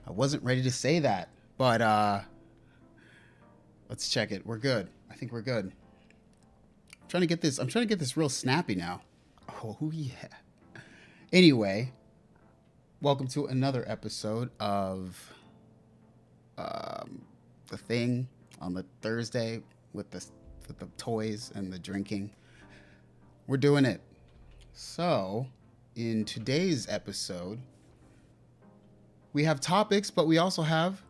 I wasn't ready to say that, but let's check it. We're good. I think we're good. I'm trying to get this real snappy now. Oh yeah. Anyway, welcome to another episode of the thing on the Thursday with the toys and the drinking. We're doing it. So, in today's episode, we have topics, but we also have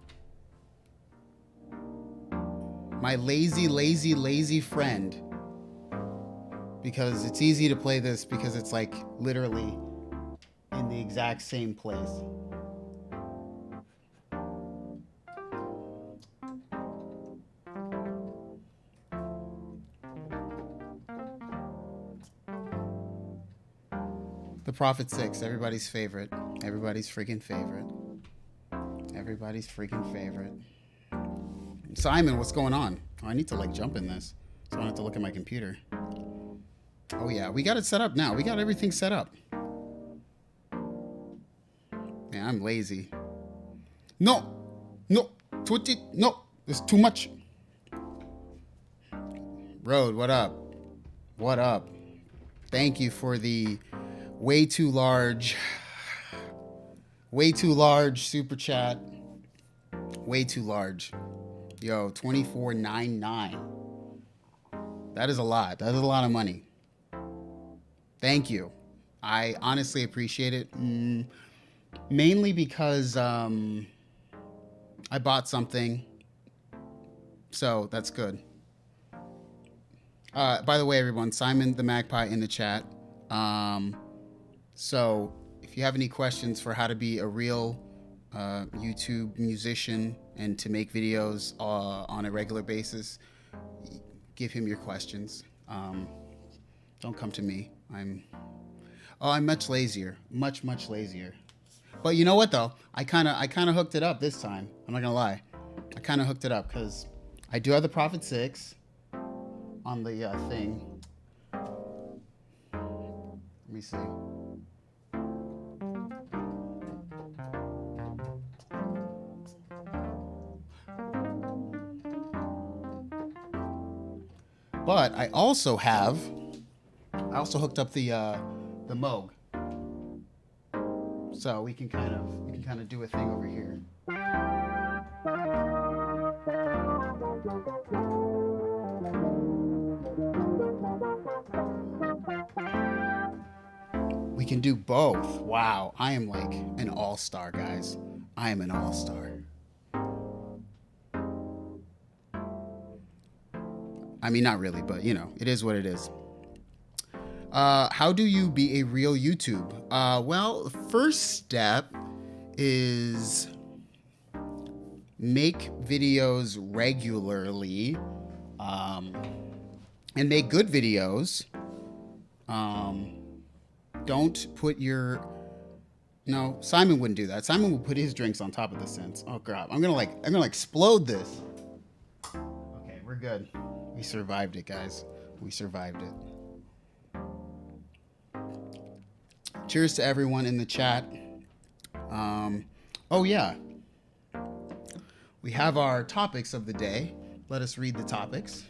my lazy friend. Because it's easy to play this because it's like literally in the exact same place. The Prophet 6, everybody's favorite. Everybody's freaking favorite. Everybody's freaking favorite. Simon, what's going on? Oh, I need to like jump in this. So I don't have to look at my computer. Oh yeah, we got it set up now. We got everything set up. Man, I'm lazy. No, twitch it. No, there's too much. Road, what up? What up? Thank you for the way too large super chat. Way too large. Yo, $24.99. That is a lot. That is a lot of money. Thank you. I honestly appreciate it. Mainly because I bought something. So that's good. By the way, everyone, Simon the Magpie in the chat. So if you have any questions for how to be a real YouTube musician and to make videos on a regular basis, give him your questions. Don't come to me. I'm much lazier, much lazier. But you know what though? I kind of hooked it up this time. I'm not gonna lie. I kind of hooked it up because I do have the Prophet 6 on the thing. Let me see. But I also hooked up the Moog, so we can kind of do a thing over here. We can do both. Wow, I am like an all-star, guys. I am an all-star. I mean, not really, but you know, it is what it is. How do you be a real YouTube? Well, the first step is make videos regularly, and make good videos. Don't put your... No, Simon wouldn't do that. Simon would put his drinks on top of the Synth. Oh crap! I'm gonna explode this. Okay, we're good. We survived it, guys. We survived it. Cheers to everyone in the chat. Oh yeah. We have our topics of the day. Let us read the topics.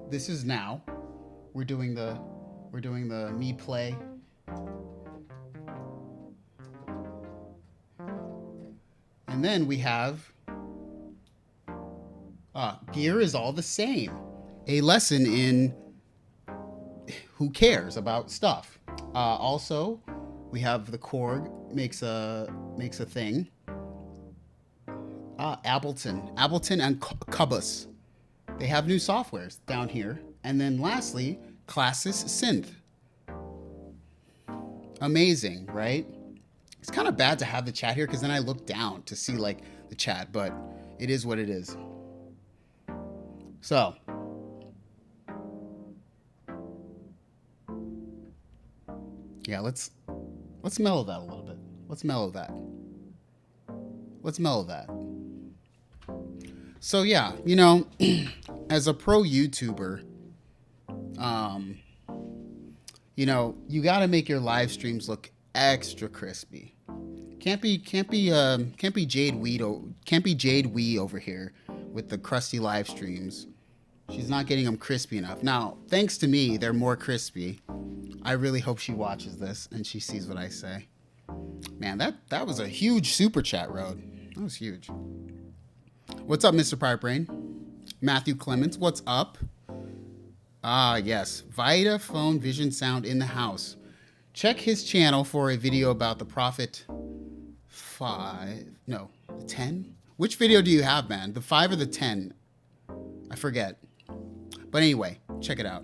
This is now. We're doing the me play. And then we have gear is all the same. A lesson in who cares about stuff. Also, we have the Korg makes a thing. Ableton and Cubus. They have new softwares down here. And then lastly, Classis Synth. Amazing, right? It's kind of bad to have the chat here because then I look down to see like the chat, but it is what it is. So, yeah, let's mellow that a little bit. Let's mellow that. So yeah, you know, as a pro YouTuber, you know, you got to make your live streams look extra crispy. Can't be Jade Weed. Can't be Jade Wee over here with the crusty live streams. She's not getting them crispy enough. Now, thanks to me, they're more crispy. I really hope she watches this and she sees what I say. Man, that was a huge super chat, Road. That was huge. What's up, Mr. Pirate Brain? Matthew Clements, what's up? Ah, yes. Vitaphone Vision Sound in the house. Check his channel for a video about the Prophet 10? Which video do you have, man? The 5 or the 10? I forget. But anyway, check it out.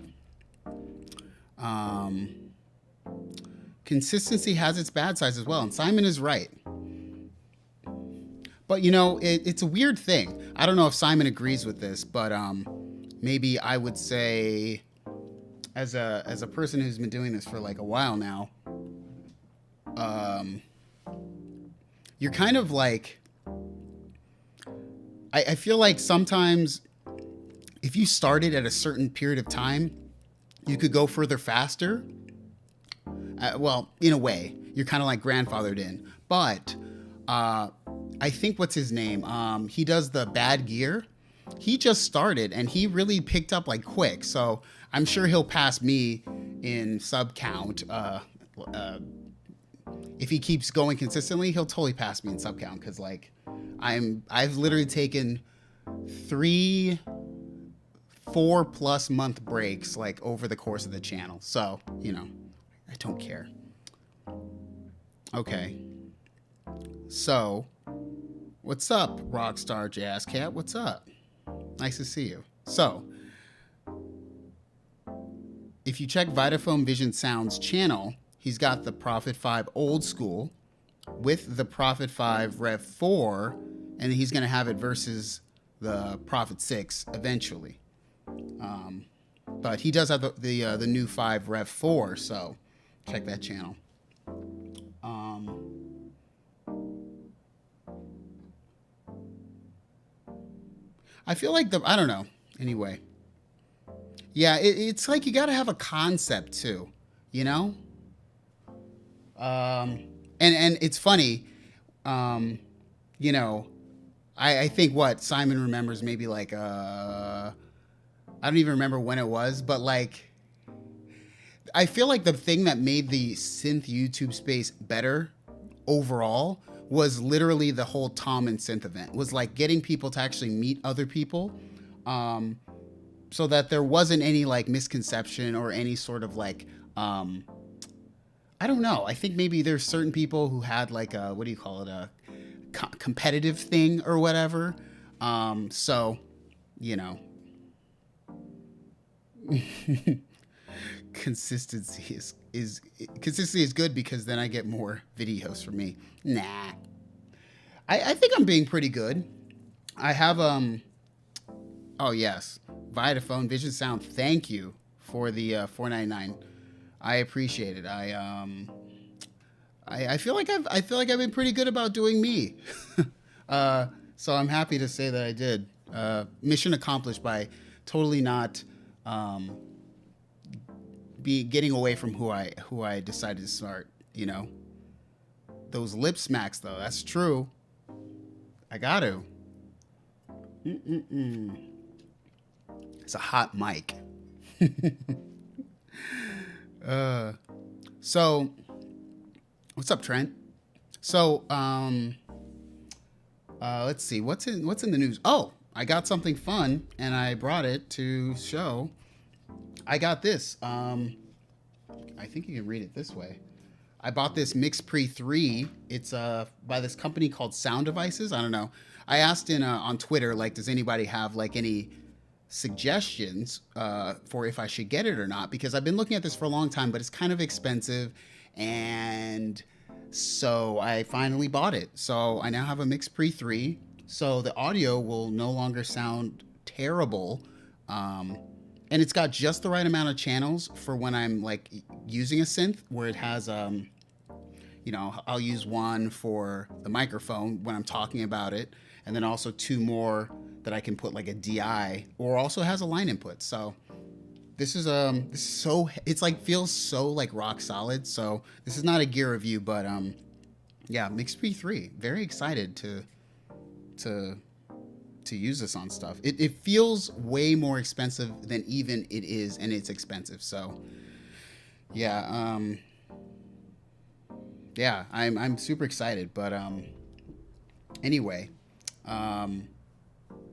Consistency has its bad sides as well, and Simon is right. But you know, it's a weird thing. I don't know if Simon agrees with this, but maybe I would say, as a person who's been doing this for like a while now, you're kind of like, I feel like sometimes if you started at a certain period of time, you could go further faster. Well, in a way, you're kind of like grandfathered in. But I think, what's his name? He does the bad gear. He just started and he really picked up like quick. So I'm sure he'll pass me in sub count. If he keeps going consistently, he'll totally pass me in sub count. Cause like I've literally taken 3-4+ month breaks like over the course of the channel. So, you know, I don't care. Okay. So, what's up, Rockstar Jazz Cat? What's up? Nice to see you. So, if you check Vitaphone Vision Sound's channel, he's got the Prophet 5 old school with the Prophet 5 Rev 4, and he's going to have it versus the Prophet 6 eventually. But he does have the new 5 Rev 4, so check that channel. I feel like I don't know. Anyway. Yeah, it's like you got to have a concept too, you know? And it's funny, you know, I think what Simon remembers maybe like, I don't even remember when it was, but like, I feel like the thing that made the synth YouTube space better overall was literally the whole Tom and Synth event. Was like getting people to actually meet other people, so that there wasn't any like misconception or any sort of like, I don't know. I think maybe there's certain people who had like a, what do you call it, a competitive thing or whatever. So, you know, consistency is good because then I get more videos from me. Nah, I think I'm being pretty good. I have oh yes, Vitaphone Vision Sound. Thank you for the $4.99. I appreciate it. I feel like I've been pretty good about doing me. So I'm happy to say that I did. Mission accomplished by totally not getting away from who I decided to start, you know. Those lip smacks though, that's true. I got to. It's a hot mic. So what's up, Trent? So let's see, what's in the news? Oh, I got something fun and I brought it to show. I got this. I think you can read it this way. I bought this Mix Pre 3. It's by this company called Sound Devices. I don't know. I asked on Twitter, like, does anybody have like any suggestions for if I should get it or not? Because I've been looking at this for a long time, but it's kind of expensive, and so I finally bought it. So I now have a Mix Pre 3. So the audio will no longer sound terrible. And it's got just the right amount of channels for when I'm like using a synth, where it has, you know, I'll use one for the microphone when I'm talking about it, and then also 2 more that I can put like a DI, or also has a line input. So this is so, it's like feels so like rock solid. So this is not a gear review, but Yeah, Mix P3. Very excited to to use this on stuff. It feels way more expensive than even it is, and it's expensive. So yeah, yeah, I'm super excited. But anyway, um,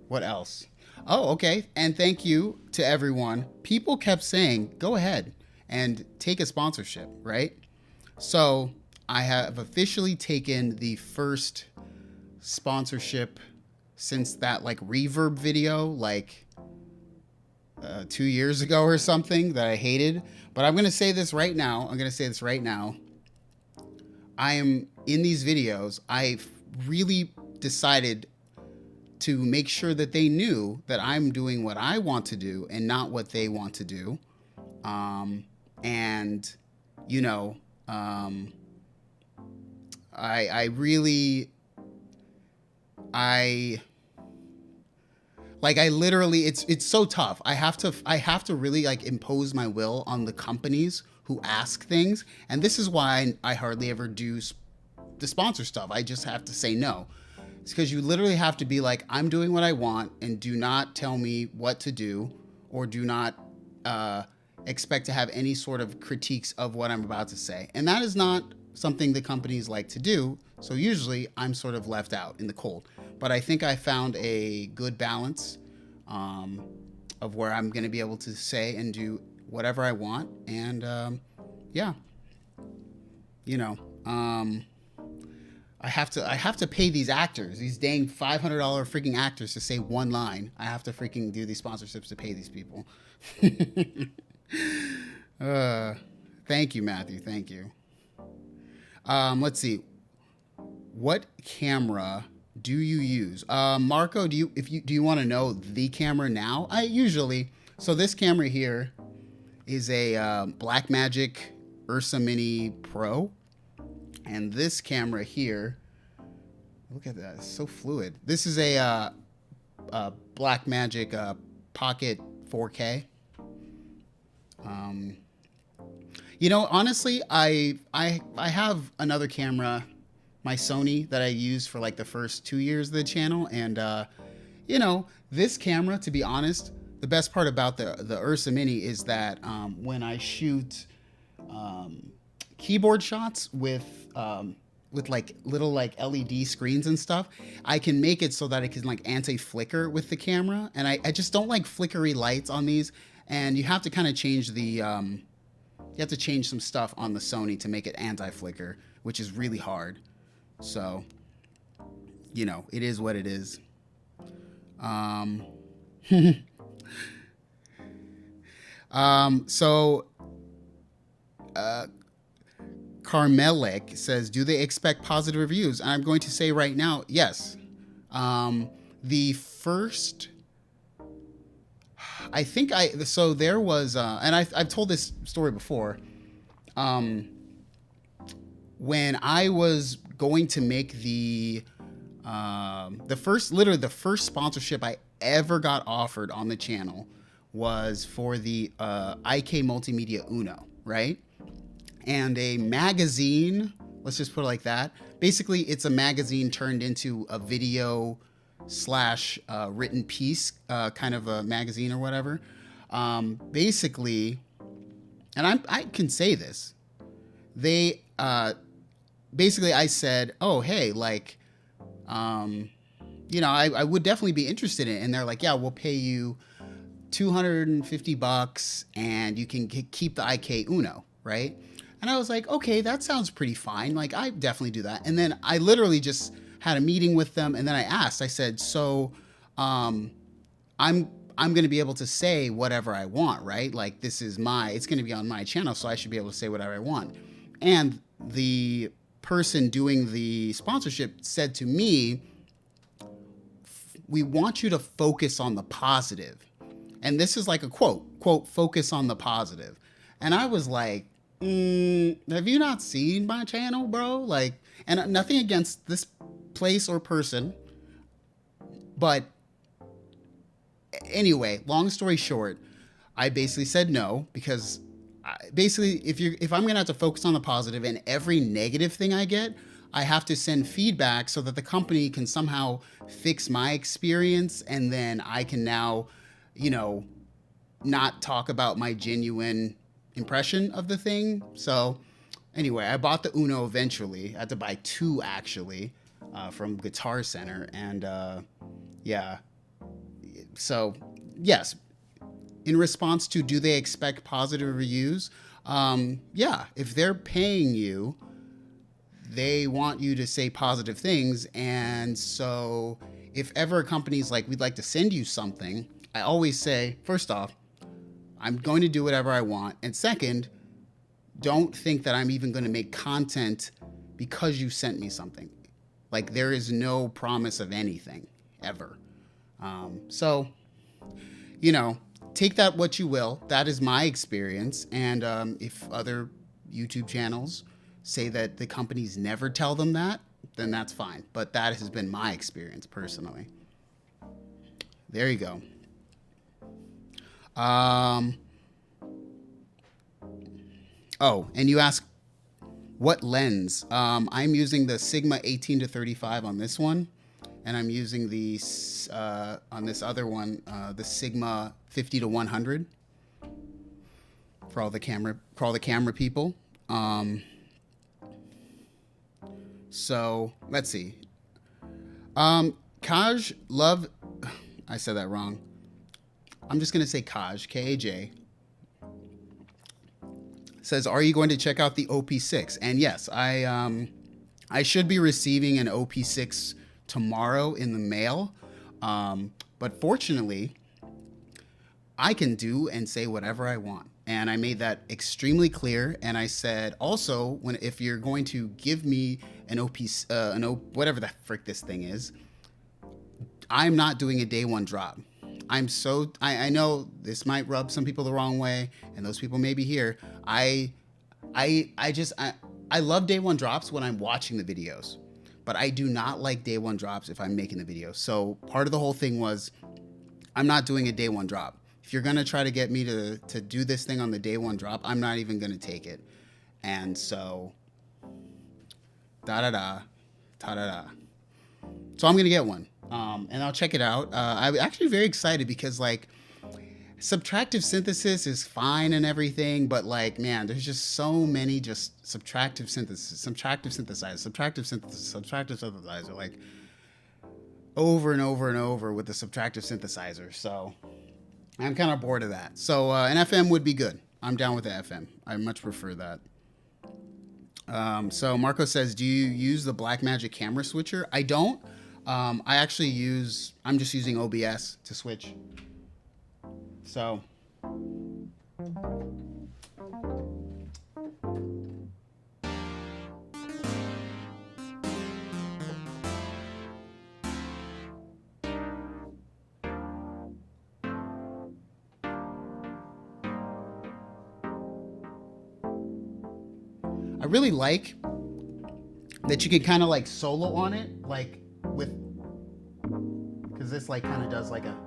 what else? Oh, okay. And thank you to everyone. People kept saying, "Go ahead and take a sponsorship," right? So I have officially taken the first sponsorship since that like reverb video, like 2 years ago or something that I hated. But I'm gonna say this right now. I'm gonna say this right now. I am in these videos. I've really decided to make sure that they knew that I'm doing what I want to do and not what they want to do. And you know, um, I really I like I literally it's so tough. I have to really like impose my will on the companies who ask things, and this is why I hardly ever do the sponsor stuff. I just have to say no. It's because you literally have to be like, I'm doing what I want, and do not tell me what to do, or do not expect to have any sort of critiques of what I'm about to say. And that is not something the companies like to do. So usually I'm sort of left out in the cold. But I think I found a good balance um, of where I'm going to be able to say and do whatever I want. And yeah, you know, I have to pay these actors, these dang $500 freaking actors to say one line. I have to freaking do these sponsorships to pay these people. uh, Thank you, Matthew. Thank you. Let's see. What camera do you use? Marco, do you want to know the camera now? I usually so this camera here is a Blackmagic Ursa Mini Pro, and this camera here, look at that, it's so fluid. This is a Blackmagic Pocket 4K. Um, Honestly, I have another camera, my Sony, that I used for like the first 2 years of the channel, and this camera, to be honest, the best part about the Ursa Mini is that when I shoot keyboard shots with like little like LED screens and stuff, I can make it so that it can like anti-flicker with the camera, and I just don't like flickery lights on these, and you have to kind of change you have to change some stuff on the Sony to make it anti-flicker, which is really hard. So, it is what it is. Um, so, Carmelic says, do they expect positive reviews? And I'm going to say right now, yes. The first, I think so there was, and I've told this story before. When I was going to make literally the first sponsorship I ever got offered on the channel was for the IK Multimedia Uno, right? And a magazine, let's just put it like that. Basically, it's a magazine turned into a video slash written piece, kind of a magazine or whatever. Basically, and I can say this, they basically I said, oh hey, like, I would definitely be interested in it. And they're like, yeah, we'll pay you $250 and you can keep the IK Uno, right? And I was like, okay, that sounds pretty fine. Like, I definitely do that. And then I literally just had a meeting with them, and then I said, so I'm going to be able to say whatever I want, right? Like, it's going to be on my channel, so I should be able to say whatever I want. And the person doing the sponsorship said to me, we want you to focus on the positive. And this is like a quote, focus on the positive. And I was like, have you not seen my channel, bro? Like, and nothing against this place or person, but anyway, long story short, I basically said no, because basically if I'm gonna have to focus on the positive and every negative thing I get, I have to send feedback so that the company can somehow fix my experience, and then I can now, you know, not talk about my genuine impression of the thing. So anyway, I bought the Uno eventually. I had to buy two actually, from Guitar Center, and yeah. So yes, in response to do they expect positive reviews? Yeah, if they're paying you, they want you to say positive things. And so if ever a company's like, we'd like to send you something, I always say, first off, I'm going to do whatever I want. And second, don't think that I'm even going to make content because you sent me something. Like, there is no promise of anything ever. So, you know, take that what you will. That is my experience. And if other YouTube channels say that the companies never tell them that, then that's fine. But that has been my experience personally. There you go. Oh, and you ask what lens? I'm using the Sigma 18 to 35 on this one, and I'm using the on this other one, the Sigma 50 to 100 for all the camera people. So let's see. Kaj Love, I said that wrong. I'm just gonna say Kaj, Kaj, says, "Are you going to check out the OP6?" And yes, I should be receiving an OP6 tomorrow in the mail. But fortunately, I can do and say whatever I want. And I made that extremely clear. And I said, also, if you're going to give me an whatever the frick this thing is, I'm not doing a day one drop. I know this might rub some people the wrong way, and those people may be here. I love day one drops when I'm watching the videos, but I do not like day one drops if I'm making the video. So part of the whole thing was, I'm not doing a day one drop. If you're gonna try to get me to do this thing on the day one drop, I'm not even gonna take it. And so, So I'm gonna get one, and I'll check it out. I'm actually very excited because, like, subtractive synthesis is fine and everything, but like, man, there's just so many just subtractive synthesizer, like over and over and over with the subtractive synthesizer. So I'm kind of bored of that. So an FM would be good. I'm down with the FM. I much prefer that. So Marco says, do you use the Blackmagic camera switcher? I don't. I'm just using OBS to switch. So. I really like that you can kind of like solo on it, like because this like kind of does like a.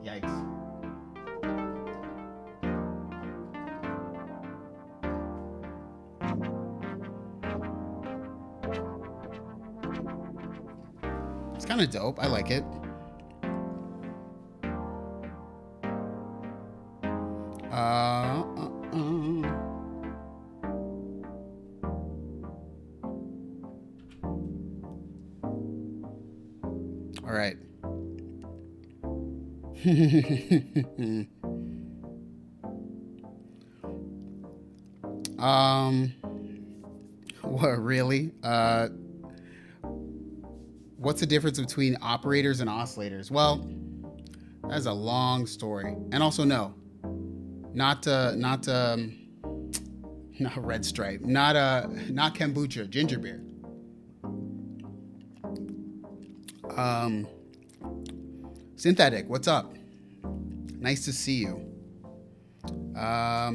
Yikes. It's kind of dope. I like it. All right. What really? What's the difference between operators and oscillators? Well, that's a long story. And also, no, not Red Stripe, not kombucha, Gingabeer. Synthetic, what's up? Nice to see you. Yeah,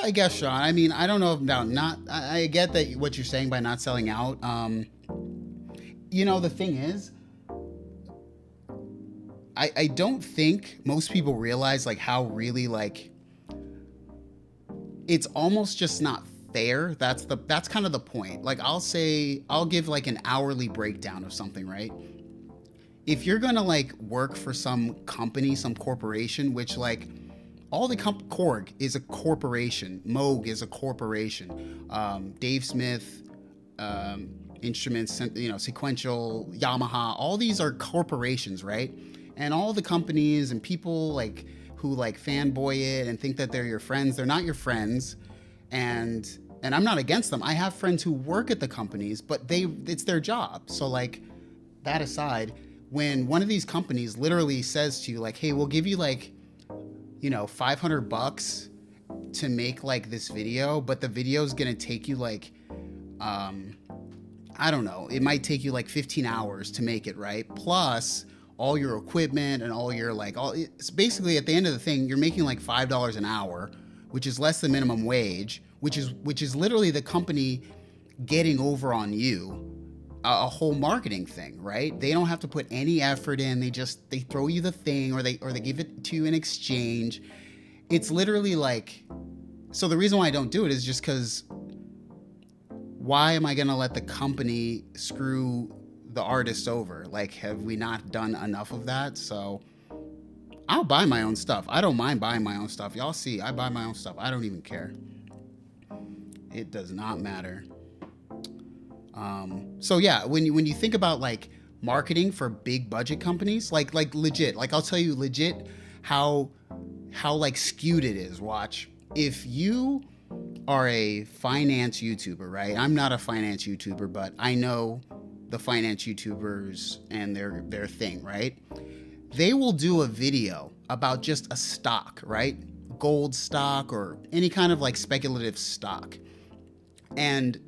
I guess, Sean. I mean, I don't know about I get that what you're saying by not selling out. You know, the thing is, I don't think most people realize like how really like it's almost just not fair. That's kind of the point. Like I'll give like an hourly breakdown of something, right? If you're gonna like work for some company, some corporation, which like all the Korg is a corporation, Moog is a corporation, Dave Smith, Instruments, Sequential, Yamaha, all these are corporations, right? And all the companies and people like who like fanboy it and think that they're your friends, they're not your friends. And I'm not against them. I have friends who work at the companies, but it's their job. So like that aside, when one of these companies literally says to you like, hey, we'll give you like, $500 to make like this video, but the video is going to take you like, I don't know, it might take you like 15 hours to make it, right? Plus all your equipment and all your like, it's basically at the end of the thing, you're making like $5 an hour, which is less than minimum wage, which is literally the company getting over on you a whole marketing thing, right? They don't have to put any effort in. They throw you the thing or they give it to you in exchange. It's literally like, so the reason why I don't do it is just because why am I going to let the company screw the artist over? Like, have we not done enough of that? So I'll buy my own stuff. I don't mind buying my own stuff. Y'all see, I buy my own stuff. I don't even care. It does not matter. So yeah, when you think about like marketing for big budget companies, like legit, like I'll tell you legit how like skewed it is. Watch. If you are a finance YouTuber, right? I'm not a finance YouTuber, but I know the finance YouTubers and their thing, right? They will do a video about just a stock, right? Gold stock or any kind of like speculative stock. And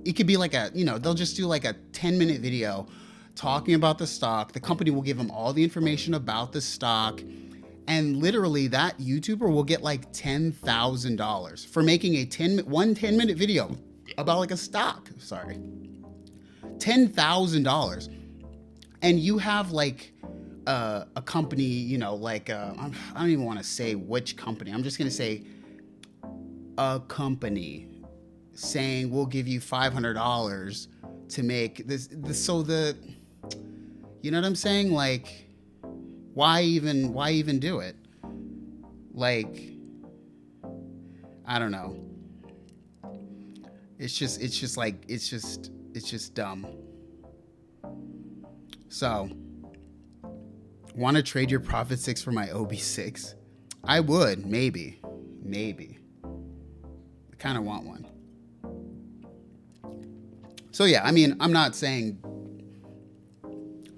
it could be like they'll just do like a 10-minute video talking about the stock. The company will give them all the information about the stock. And literally that YouTuber will get like $10,000 for making a 10-minute video about like a stock. Sorry. $10,000. And you have like a company, like I don't even want to say which company. I'm just going to say a company saying we'll give you $500 to make this. So you know what I'm saying? Like, why even do it? Like, I don't know. It's just dumb. So, want to trade your Prophet 6 for my OB6? I would, maybe. I kind of want one. So yeah, I mean, I'm not saying.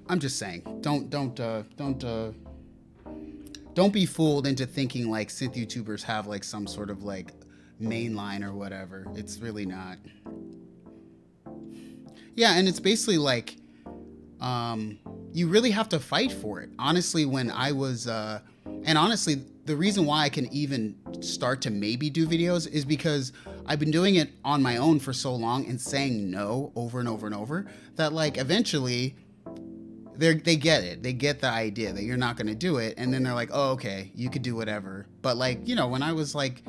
I'm just saying, don't be fooled into thinking like synth YouTubers have like some sort of like mainline or whatever. It's really not. Yeah, and it's basically like, you really have to fight for it. Honestly, when I was, and honestly, the reason why I can even start to maybe do videos is because I've been doing it on my own for so long and saying no over and over and over that like eventually they get it. They get the idea that you're not going to do it. And then they're like, oh, okay, you could do whatever. But like, when I was like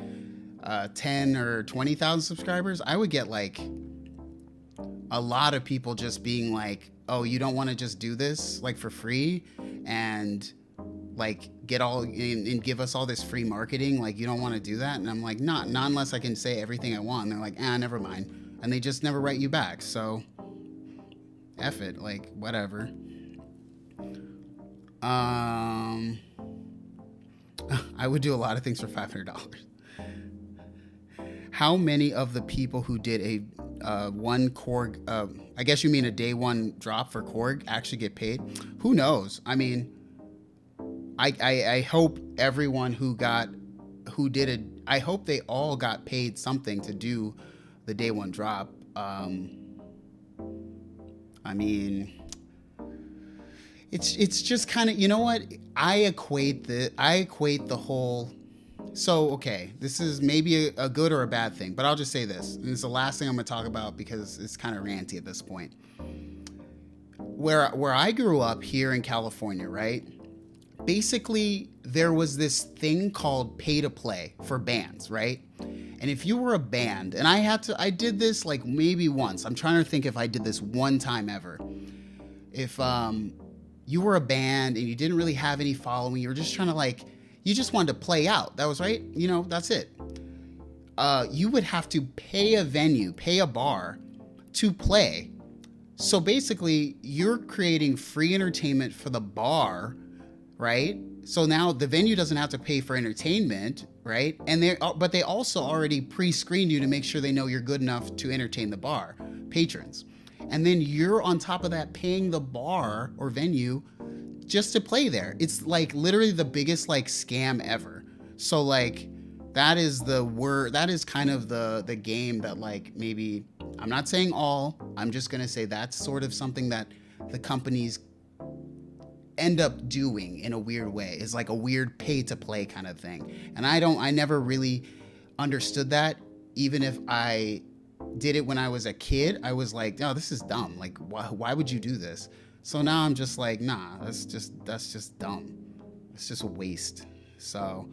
10 or 20,000 subscribers, I would get like a lot of people just being like, oh, you don't want to just do this like for free and like get all and give us all this free marketing. Like, you don't want to do that. And I'm like, not unless I can say everything I want. And they're like, never mind. And they just never write you back. So F it, like whatever. I would do a lot of things for $500. How many of the people who did a one Korg, I guess you mean a day one drop for Korg, actually get paid? Who knows? I mean, I hope everyone who did it, I hope they all got paid something to do the day one drop. I mean, it's just kind of, you know what? I equate the whole. So, okay, this is maybe a good or a bad thing, but I'll just say this. And it's the last thing I'm going to talk about because it's kind of ranty at this point. Where I grew up here in California, right? basically there was this thing called pay to play for bands, right? And if you were a band, and I did this like maybe once. I'm trying to think if I did this one time ever. If you were a band and you didn't really have any following, you were just trying to like, you just wanted to play out. That was right. You know, that's it. You would have to pay a venue, pay a bar to play. So basically, you're creating free entertainment for the bar, right? So now the venue doesn't have to pay for entertainment, right? But they also already pre-screened you to make sure they know you're good enough to entertain the bar patrons. And then you're on top of that paying the bar or venue just to play there. It's like literally the biggest like scam ever. So like that is kind of the game that like maybe, I'm not saying all, I'm just gonna say that's sort of something that the companies end up doing in a weird way. Is like a weird pay to play kind of thing. And I never really understood that. Even if I did it when I was a kid, I was like, oh, this is dumb. Like, why would you do this? So now I'm just like, nah, that's just dumb. It's just a waste. So,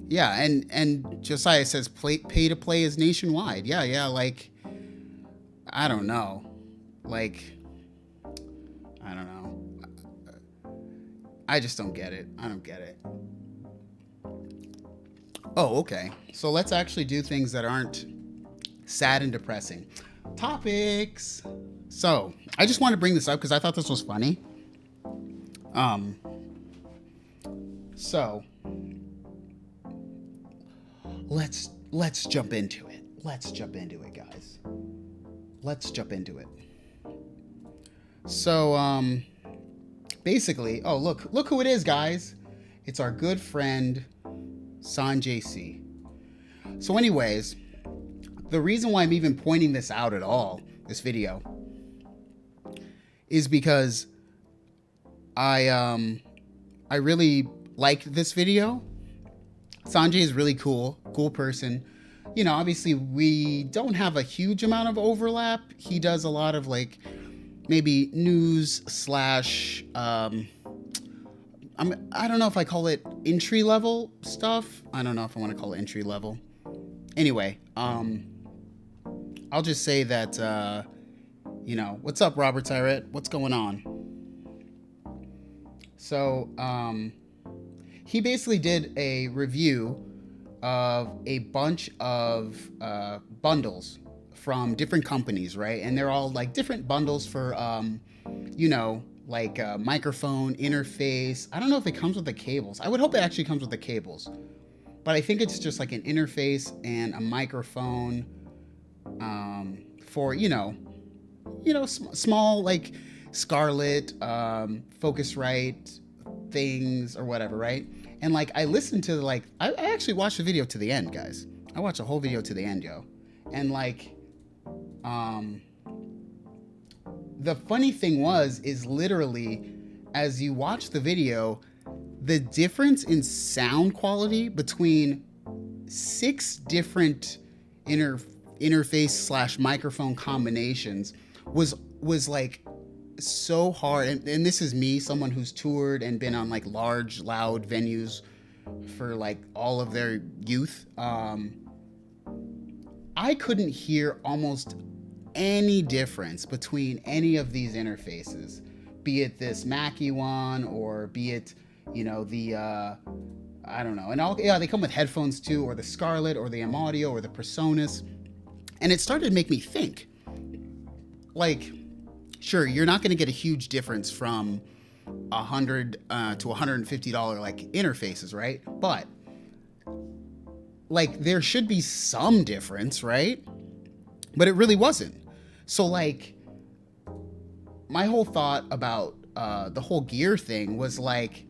yeah, and Josiah says pay to play is nationwide. Yeah, like, I don't know. Like, I don't know. I just don't get it. I don't get it. Oh, okay. So let's actually do things that aren't sad and depressing. Topics. So I just want to bring this up because I thought this was funny. So let's jump into it. Let's jump into it, guys. Let's jump into it. So basically, oh look who it is, guys. It's our good friend Sanjay C. So anyways, the reason why I'm even pointing this out at all, this video, is because I really liked this video. Sanjay is really cool person. You know, obviously we don't have a huge amount of overlap. He does a lot of like maybe news slash I don't know if I call it entry level stuff. I don't know if I want to call it entry level. Anyway, I'll just say that you know, what's up, Robert Tyrett? What's going on? So he basically did a review of a bunch of bundles from different companies, right? And they're all like different bundles for you know, like a microphone interface. I don't know if it comes with the cables. I would hope it actually comes with the cables, but I think it's just like an interface and a microphone for you know small like Scarlett, Focusrite things or whatever, right? And like I listened to like I actually watched the video to the end, guys. I watched the whole video to the end, yo. And like the funny thing is literally as you watch the video, the difference in sound quality between 6 different interface slash microphone combinations was like so hard. And this is me, someone who's toured and been on like large, loud venues for like all of their youth. I couldn't hear almost any difference between any of these interfaces, be it this Mackie one or be it, you know, the I don't know. And they come with headphones too, or the Scarlett or the M Audio or the Presonus. And it started to make me think, like, sure, you're not going to get a huge difference from $100 to $150 like interfaces, right? But like there should be some difference, right? But it really wasn't. So like my whole thought about the whole gear thing was like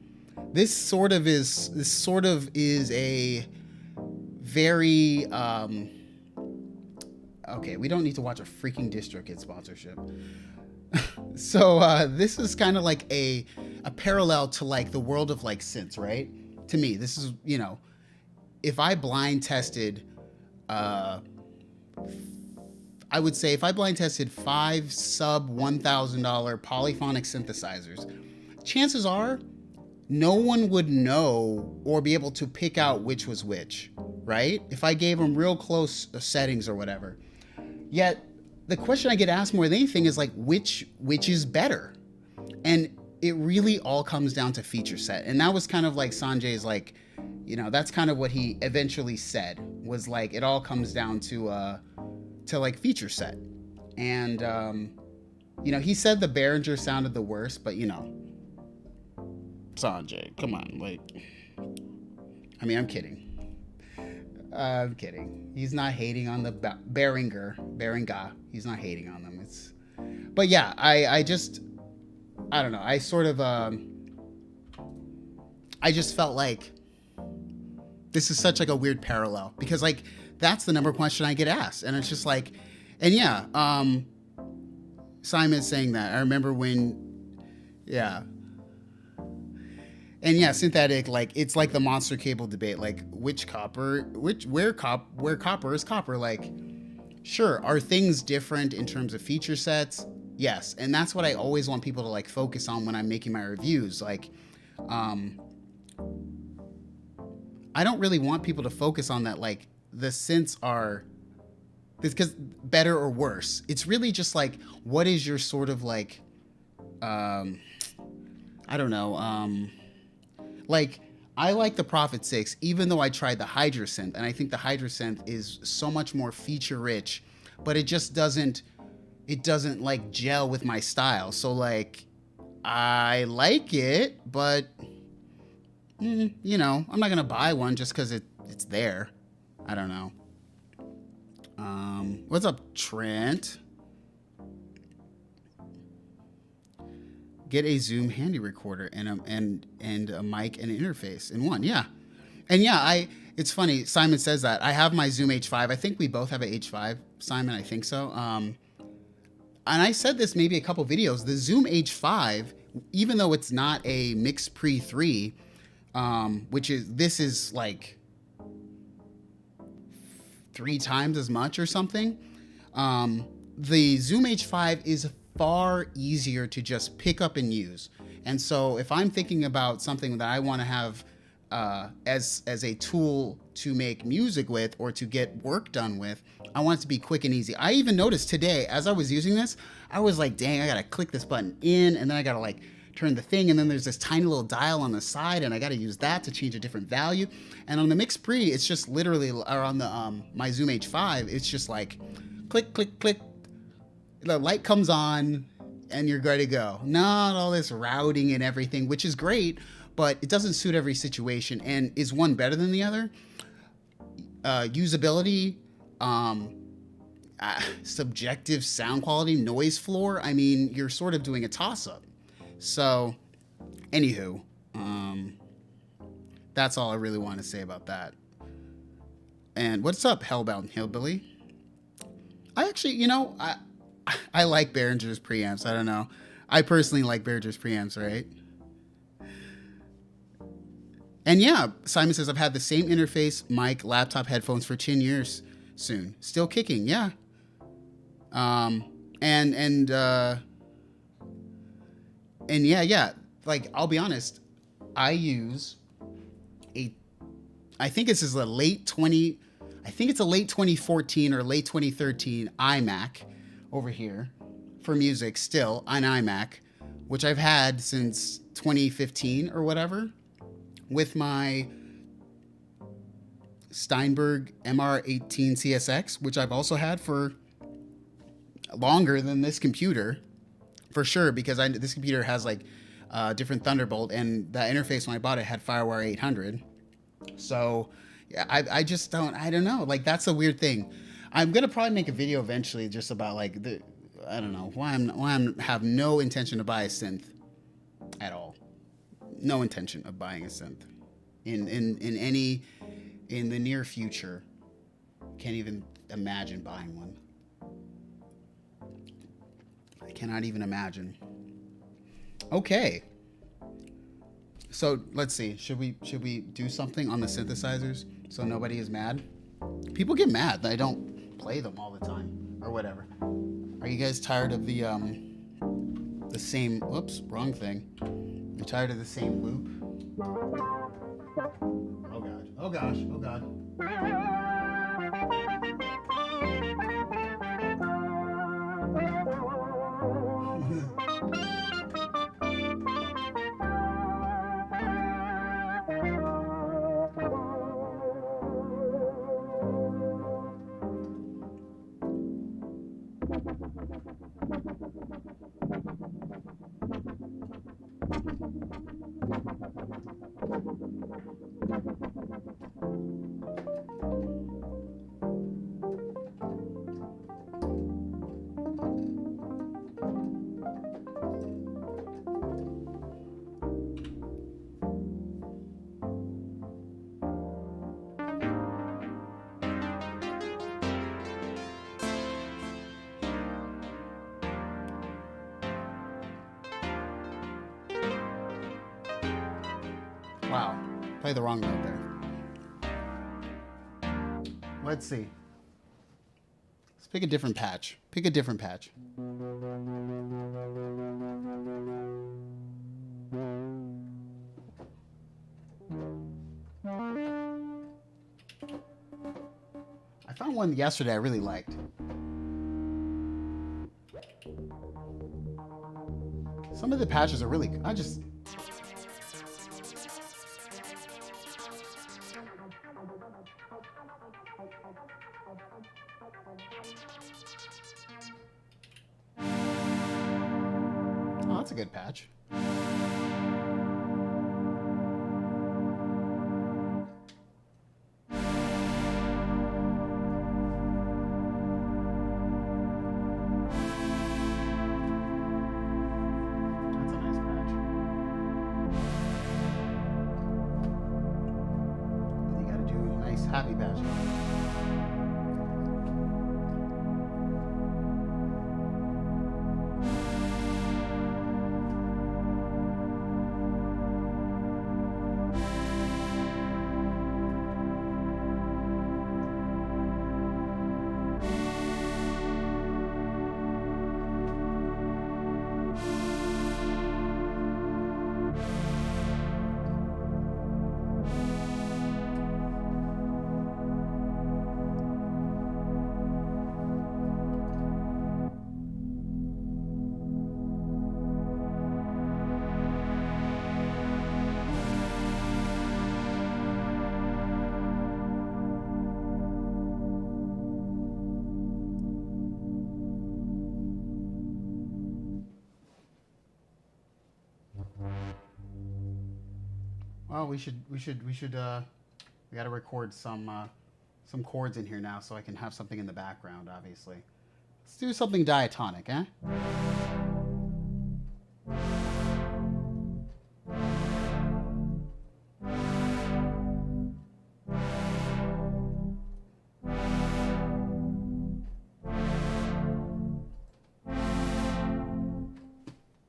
this sort of is a very okay, we don't need to watch a freaking DistroKid sponsorship. So this is kind of like a parallel to like the world of like synths, right? To me, this is, you know, if I blind tested I would say if I blind tested 5 sub $1,000 polyphonic synthesizers chances are no one would know or be able to pick out which was which, right? If I gave them real close settings or whatever. Yet the question I get asked more than anything is like, which is better? And it really all comes down to feature set. And that was kind of like Sanjay's like, you know, that's kind of what he eventually said, was like, it all comes down to like feature set. And, you know, he said the Behringer sounded the worst, but you know, Sanjay, come on, like, I mean, I'm kidding. I'm kidding. He's not hating on the Behringer. He's not hating on them. But yeah, I don't know. I sort of, I just felt like this is such like a weird parallel, because like that's the number one question I get asked, and it's just like, and yeah, Simon's saying that. I remember when, yeah. And yeah, synthetic, like it's like the monster cable debate, like where copper is copper. Like, sure, are things different in terms of feature sets? Yes, and that's what I always want people to like focus on when I'm making my reviews. Like, I don't really want people to focus on that, like the synths are because better or worse. It's really just like, what is your sort of like, I don't know, like, I like the Prophet 6, even though I tried the Hydra synth, and I think the Hydra synth is so much more feature rich, but it just doesn't like gel with my style. So like, I like it, but you know, I'm not gonna buy one just because it's there. I don't know. What's up, Trent? Get a Zoom handy recorder and a mic and an interface in one. Yeah. And yeah, it's funny. Simon says that. I have my Zoom H5. I think we both have an H5, Simon. I think so. And I said this maybe a couple videos. The Zoom H5, even though it's not a Mix Pre 3, this is like 3 times as much or something. The Zoom H5 is far easier to just pick up and use. And so if I'm thinking about something that I want to have as a tool to make music with or to get work done with, I want it to be quick and easy. I even noticed today, as I was using this, I was like, dang, I gotta click this button in, and then I gotta like turn the thing, and then there's this tiny little dial on the side, and I gotta use that to change a different value. And on the Mix Pre, it's just literally, or on the my Zoom H5, it's just like click, click, click. The light comes on and you're ready to go. Not all this routing and everything, which is great, but it doesn't suit every situation. And is one better than the other? Usability, subjective sound quality, noise floor. I mean, you're sort of doing a toss-up. So, anywho, that's all I really want to say about that. And what's up, Hellbound Hillbilly? I actually, you know, I like Behringer's preamps. I don't know. I personally like Behringer's preamps, right? And yeah, Simon says, I've had the same interface, mic, laptop, headphones for 10 years soon. Still kicking, yeah. And yeah. Like, I'll be honest. I use I think this is a late 2014 or late 2013 iMac over here for music, still an iMac, which I've had since 2015 or whatever, with my Steinberg MR18 CSX, which I've also had for longer than this computer, for sure, because this computer has like different Thunderbolt, and that interface when I bought it had FireWire 800. So yeah, I just don't know. Like, that's a weird thing. I'm gonna probably make a video eventually just about like I don't know why I'm have no intention to buy a synth at all. No intention of buying a synth in the near future. Can't even imagine buying one. I cannot even imagine. Okay. So let's see. Should we do something on the synthesizers so nobody is mad? People get mad that I don't play them all the time or whatever. Are you guys tired of the same? Whoops, wrong thing. tired of the same loop? Oh gosh. Oh gosh. Oh god. Wow, play the wrong note there. Let's see. Let's pick a different patch. Pick a different patch. I found one yesterday I really liked. Some of the patches are really good. Oh, that's a good patch. Happy patch. Well, we got to record some chords in here now so I can have something in the background, obviously. Let's do something diatonic, eh?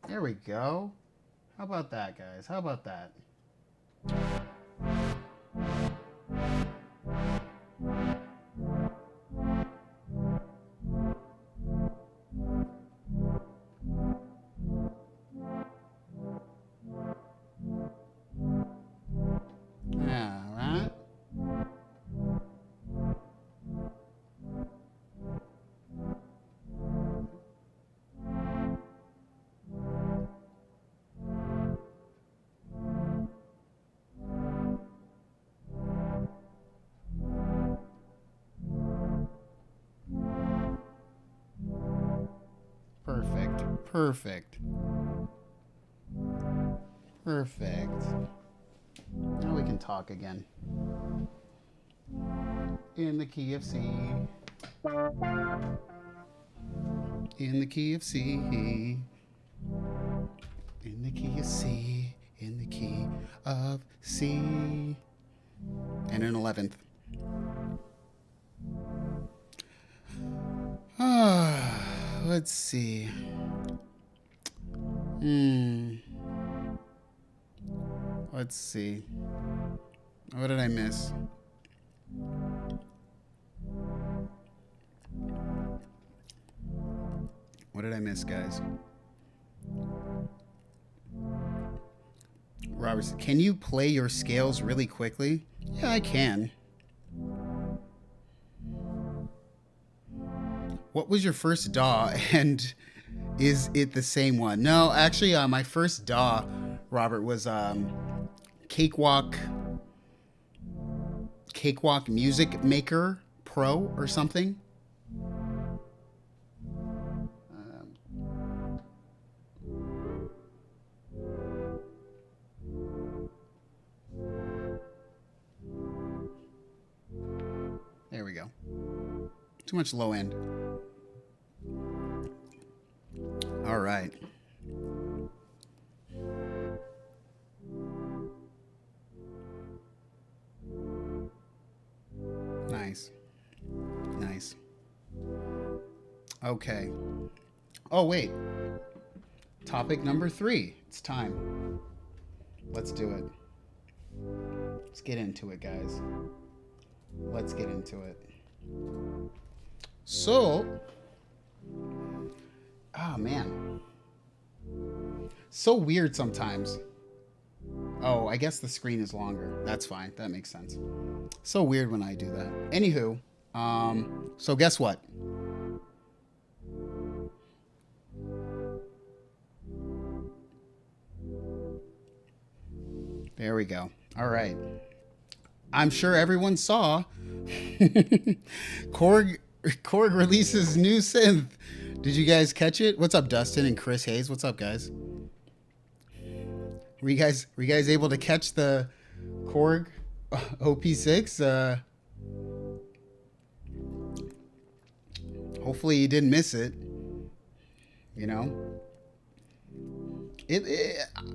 There we go. How about that, guys? How about that? Perfect. Perfect. Now we can talk again. In the key of C. In the key of C. In the key of C. In the key of C. And an 11th. Let's see. Let's see. What did I miss? What did I miss, guys? Robert said, can you play your scales really quickly? Yeah, I can. What was your first DAW, and is it the same one? No, actually, my first DAW, Robert, was Cakewalk Music Maker Pro or something. There we go. Too much low end. All right. Nice. Nice. Okay. Oh, wait. Topic number 3. It's time. Let's do it. Let's get into it, guys. Let's get into it. So, oh man, so weird sometimes. Oh, I guess the screen is longer. That's fine. That makes sense. So weird when I do that. Anywho, so guess what? There we go. All right. I'm sure everyone saw Korg releases new synth. Did you guys catch it? What's up, Dustin and Chris Hayes? What's up, guys? Were you guys able to catch the Korg OP6? Hopefully you didn't miss it. You know,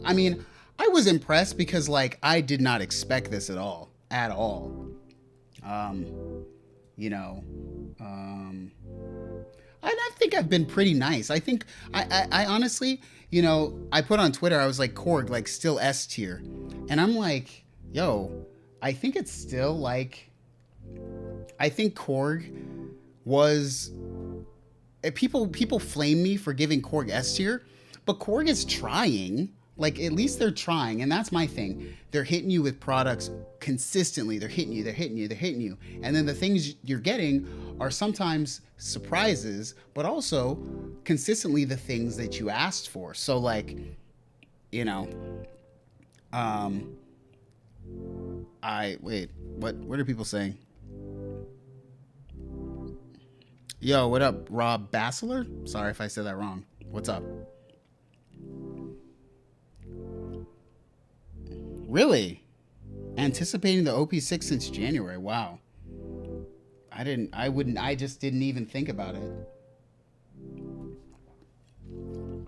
I mean, I was impressed because like I did not expect this at all. You know, I think I've been pretty nice. I think I honestly, you know, I put on Twitter, I was like, Korg, like still S tier. And I'm like, yo, I think it's still like, I think Korg was, people flame me for giving Korg S tier, but Korg is trying. Like, at least they're trying, and that's my thing. They're hitting you with products consistently. They're hitting you. And then the things you're getting are sometimes surprises, but also consistently the things that you asked for. So, like, you know, what are people saying? Yo, what up, Rob Bassler? Sorry if I said that wrong. What's up? Really? Anticipating the OP6 since January. Wow. I just didn't even think about it.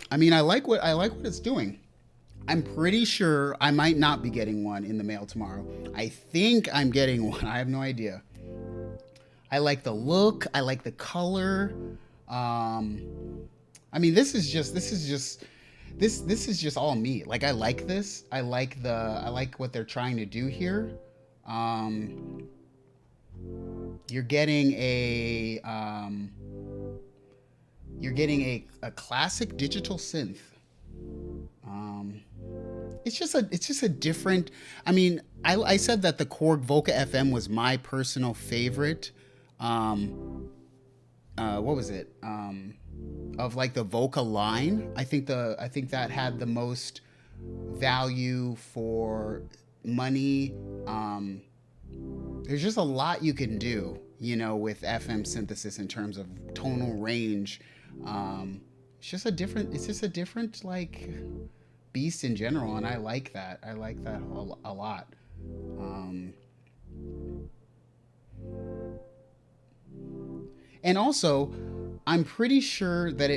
I mean, I like what it's doing. I'm pretty sure I might not be getting one in the mail tomorrow. I think I'm getting one. I have no idea. I like the look. I like the color. I mean, this is just all me. Like, I like this. I like what they're trying to do here. You're getting a classic digital synth. It's just a different. I mean, I said that the Korg Voca FM was my personal favorite. What was it? Of like the Voca line. I think that had the most value for money. There's just a lot you can do, you know, with FM synthesis in terms of tonal range. It's just a different like beast in general, and I like that. I like that a lot. And also, I'm pretty sure that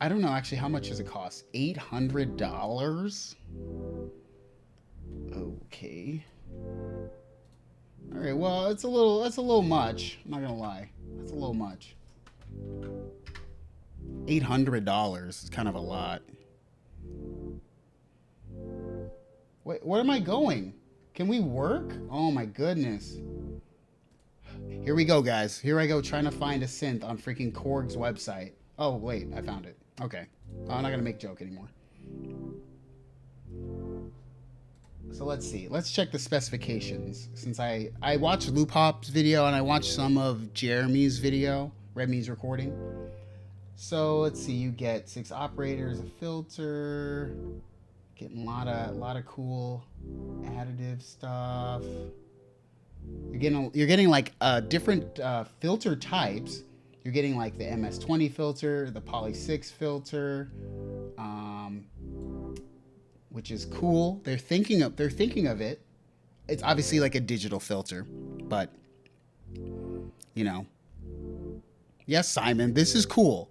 I don't know actually how much does it cost? $800? Okay. All right, well, that's a little much. I'm not gonna lie. That's a little much. $800 is kind of a lot. Wait, where am I going? Can we work? Oh my goodness. Here we go, guys. Here I go trying to find a synth on freaking Korg's website. Oh, wait, I found it. Okay. I'm not going to make joke anymore. So let's see. Let's check the specifications. Since I watched Loop Hop's video and I watched some of Jeremy's video, Redmi's recording. So let's see. You get 6 operators, a filter, getting a lot of cool additive stuff. You're getting like different filter types. You're getting like the MS20 filter, the Poly 6 filter, which is cool. They're thinking of it. It's obviously like a digital filter, but you know, yes, Simon, this is cool.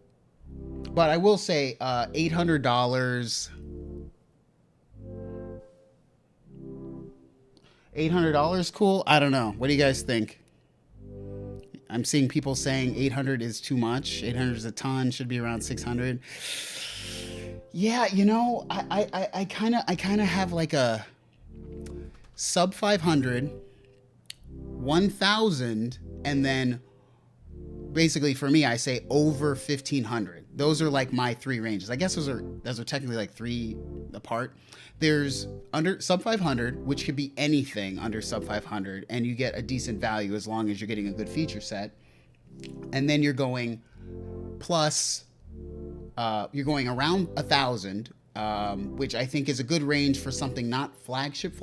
But I will say, $800. $800 cool? I don't know. What do you guys think? I'm seeing people saying 800 is too much. 800 is a ton. Should be around 600. Yeah, you know, I kind of have like a sub 500, 1,000, and then basically for me, I say over 1,500. Those are like my 3 ranges. I guess those are technically like 3 apart. There's under sub 500, which could be anything under sub 500, and you get a decent value as long as you're getting a good feature set. And then you're going plus, you're going around 1,000, which I think is a good range for something not flagship,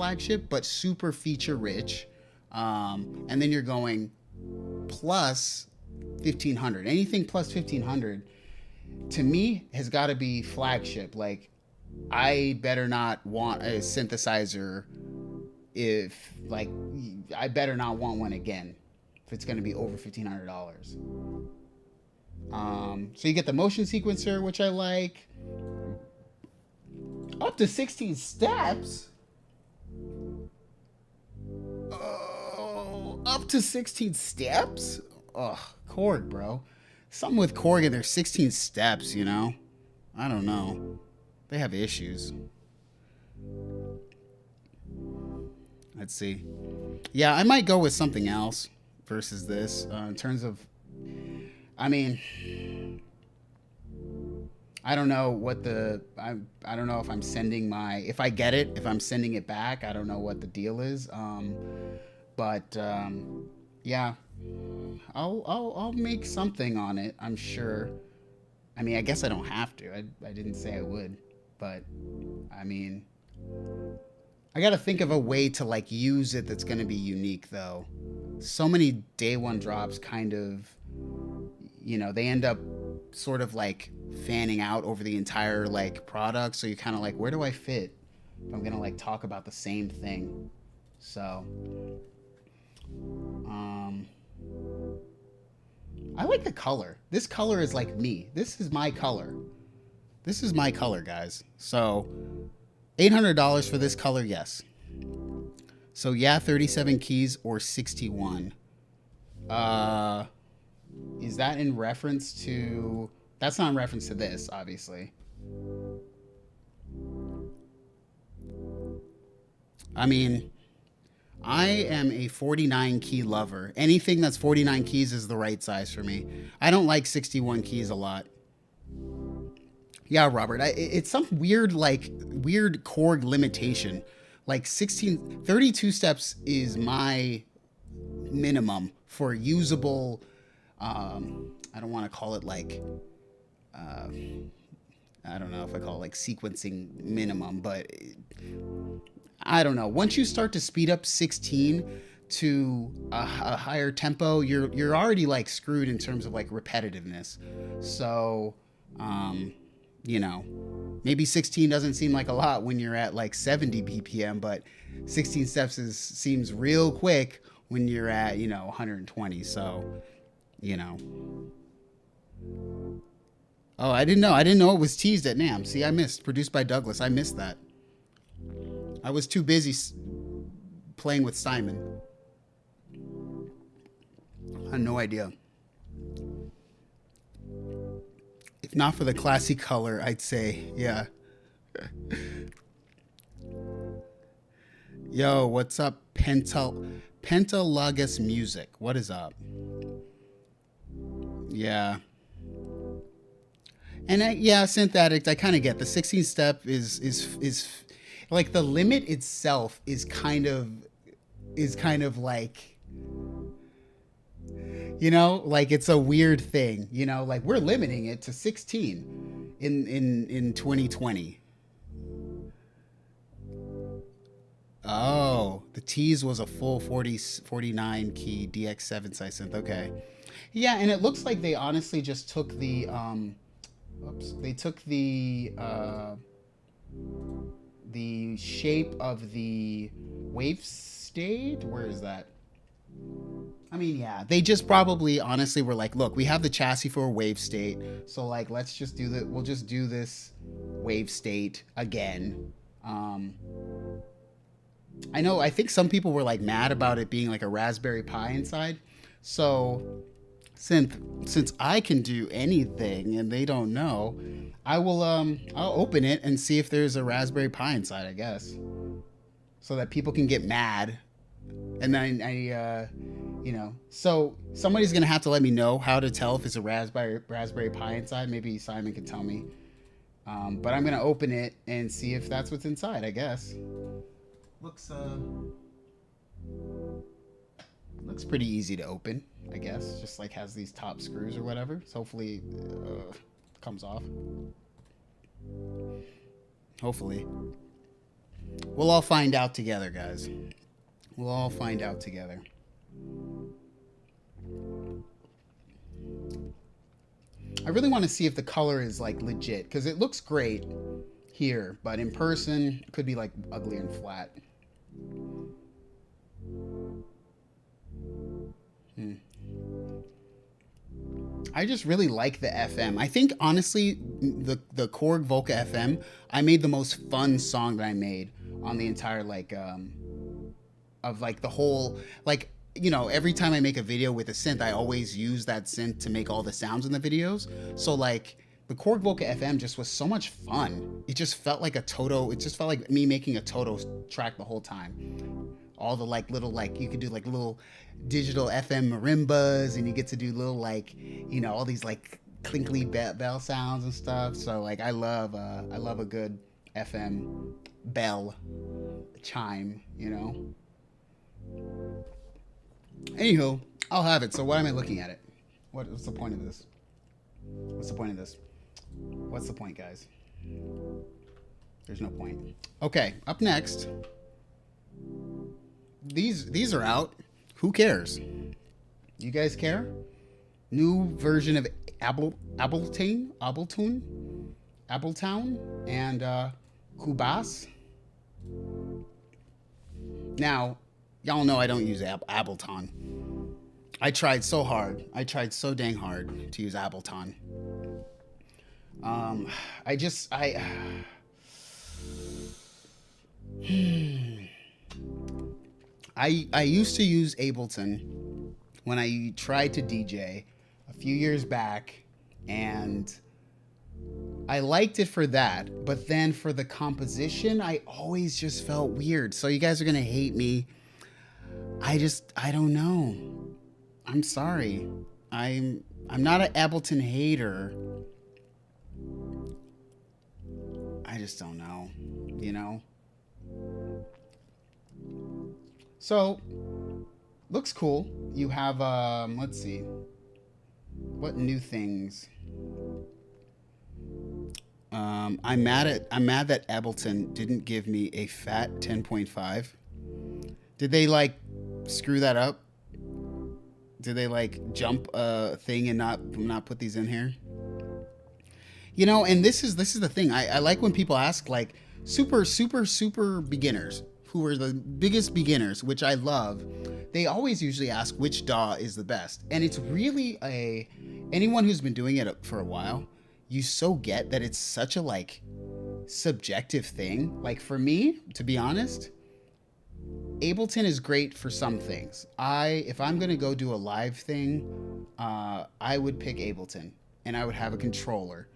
but super feature rich. And then you're going plus 1,500. Anything plus 1,500 to me has got to be flagship. Like, I better not want a synthesizer if, like, I better not want one again if it's going to be over $1,500. So you get the motion sequencer, which I like. Up to 16 steps. Oh, up to 16 steps? Ugh, Korg, bro. Something with Korg and their 16 steps, you know? I don't know. They have issues. Let's see. Yeah, I might go with something else versus this in terms of, I mean, I don't know what I don't know if I'm sending if I get it, if I'm sending it back. I don't know what the deal is. Yeah, I'll make something on it, I'm sure. I mean, I guess I don't have to. I didn't say I would. But, I mean, I got to think of a way to, like, use it that's going to be unique, though. So many day one drops kind of, you know, they end up sort of, like, fanning out over the entire, like, product. So you're kind of like, where do I fit if I'm going to, like, talk about the same thing? So, I like the color. This color is like me. This is my color. This is my color, guys. So, $800 for this color, yes. So, yeah, 37 keys or 61. Is that in reference to... That's not in reference to this, obviously. I mean, I am a 49 key lover. Anything that's 49 keys is the right size for me. I don't like 61 keys a lot. Yeah, Robert, it's some weird Korg limitation. Like 32 steps is my minimum for usable, I don't want to call it like, I don't know if I call it like sequencing minimum, but I don't know. Once you start to speed up 16 to a higher tempo, you're already like screwed in terms of like repetitiveness. So, you know, maybe 16 doesn't seem like a lot when you're at like 70 BPM, but 16 steps seems real quick when you're at, you know, 120. So, you know. Oh, I didn't know it was teased at NAMM. See, I missed. Produced by Douglas. I missed that. I was too busy playing with Simon. I had no idea. If not for the classy color, I'd say, yeah. Yo, what's up, Pentalogus Music? What is up? Yeah. And yeah, Synth Addict, I kind of get the 16 step is like the limit itself is kind of like, you know, like it's a weird thing, you know, like we're limiting it to 16 in 2020. Oh, the Tease was a full 49 key DX7 size synth. Okay. Yeah, and it looks like they honestly just took the oops, they took the shape of the wave state. Where is that? I mean, yeah, they just probably honestly were like, look, we have the chassis for a wave state, so like let's just do the we'll just do this wave state again. Um I know I think some people were like mad about it being like a Raspberry Pi inside. So since I can do anything and they don't know, I'll open it and see if there's a Raspberry Pi inside, I guess. So that people can get mad. And then you know, so somebody's gonna have to let me know how to tell if it's a Raspberry Pi inside. Maybe Simon can tell me. But I'm gonna open it and see if that's what's inside, I guess. Looks looks pretty easy to open, I guess. Just like has these top screws or whatever. So hopefully comes off. Hopefully. We'll all find out together, guys. We'll all find out together. I really want to see if the color is like legit, because it looks great here, but in person it could be like ugly and flat. I just really like the FM. I think honestly, the Korg Volca FM, I made the most fun song that I made on the entire like of like the whole, like, you know, every time I make a video with a synth, I always use that synth to make all the sounds in the videos. So like the Korg Volca FM just was so much fun. It just felt like a Toto. It just felt like me making a Toto track the whole time. All the like little, like you could do like little digital FM marimbas, and you get to do little like, you know, all these like clinkly bell sounds and stuff. So like I love a good FM bell chime, you know. Anywho, I'll have it. So why am I looking at it? What's the point of this? What's the point of this? What's the point, guys? There's no point. Okay, up next. These are out. Who cares? You guys care? New version of Ableton, and Cubase. Now, y'all know I don't use Ableton. I tried so hard. I tried so dang hard to use Ableton. I used to use Ableton when I tried to DJ a few years back, and I liked it for that, but then for the composition, I always just felt weird. So you guys are gonna hate me. I don't know. I'm sorry. I'm not an Ableton hater. I just don't know, you know? So, looks cool. You have, let's see. What new things? I'm mad that Ableton didn't give me a fat 10.5. Did they like screw that up? Did they like jump a thing and not put these in here? You know, and this is the thing. I like when people ask like super beginners who are the biggest beginners, which I love. They always usually ask which DAW is the best, and it's really anyone who's been doing it for a while, you so get that it's such a like subjective thing. Like for me, to be honest, Ableton is great for some things. If I'm gonna go do a live thing, I would pick Ableton, and I would have a controller.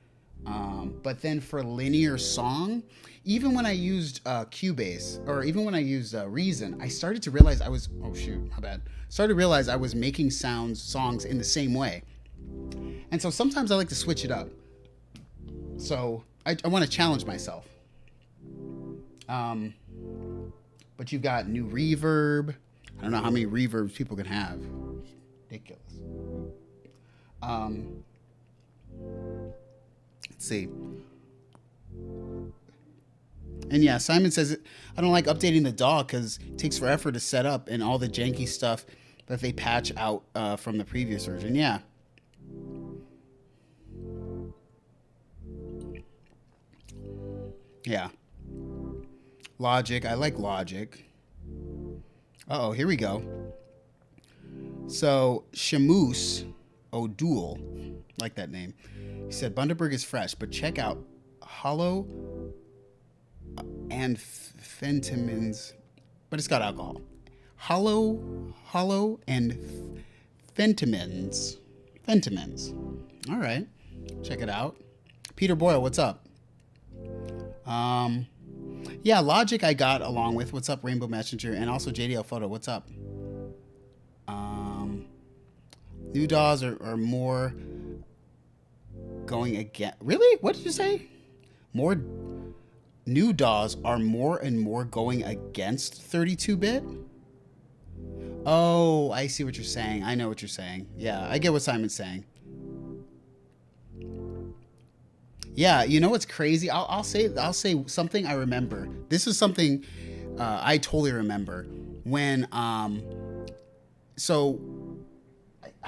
But then for linear song, even when I used Cubase, or even when I used Reason, I started to realize started to realize I was making songs in the same way. And so sometimes I like to switch it up. So I want to challenge myself. Um, but you've got new reverb. I don't know how many reverbs people can have. Ridiculous. Um, let's see. And yeah, Simon says, I don't like updating the DAW because it takes forever to set up and all the janky stuff that they patch out from the previous version. Yeah. Yeah. Logic. I like Logic. Uh oh, here we go. So, Shamoose O'Doul, like that name. He said, Bundaberg is fresh, but check out Hollow and Fentimans, but it's got alcohol. Hollow and Fentimans. All right, check it out. Peter Boyle, what's up? Yeah, Logic I got along with. What's up, Rainbow Messenger, and also JDL Photo. What's up? New DAWs are more going again. Really? What did you say? More new DAWs are more and more going against 32-bit? Oh, I see what you're saying. I know what you're saying. Yeah, I get what Simon's saying. Yeah, you know what's crazy? I'll say something I remember. This is something I totally remember when so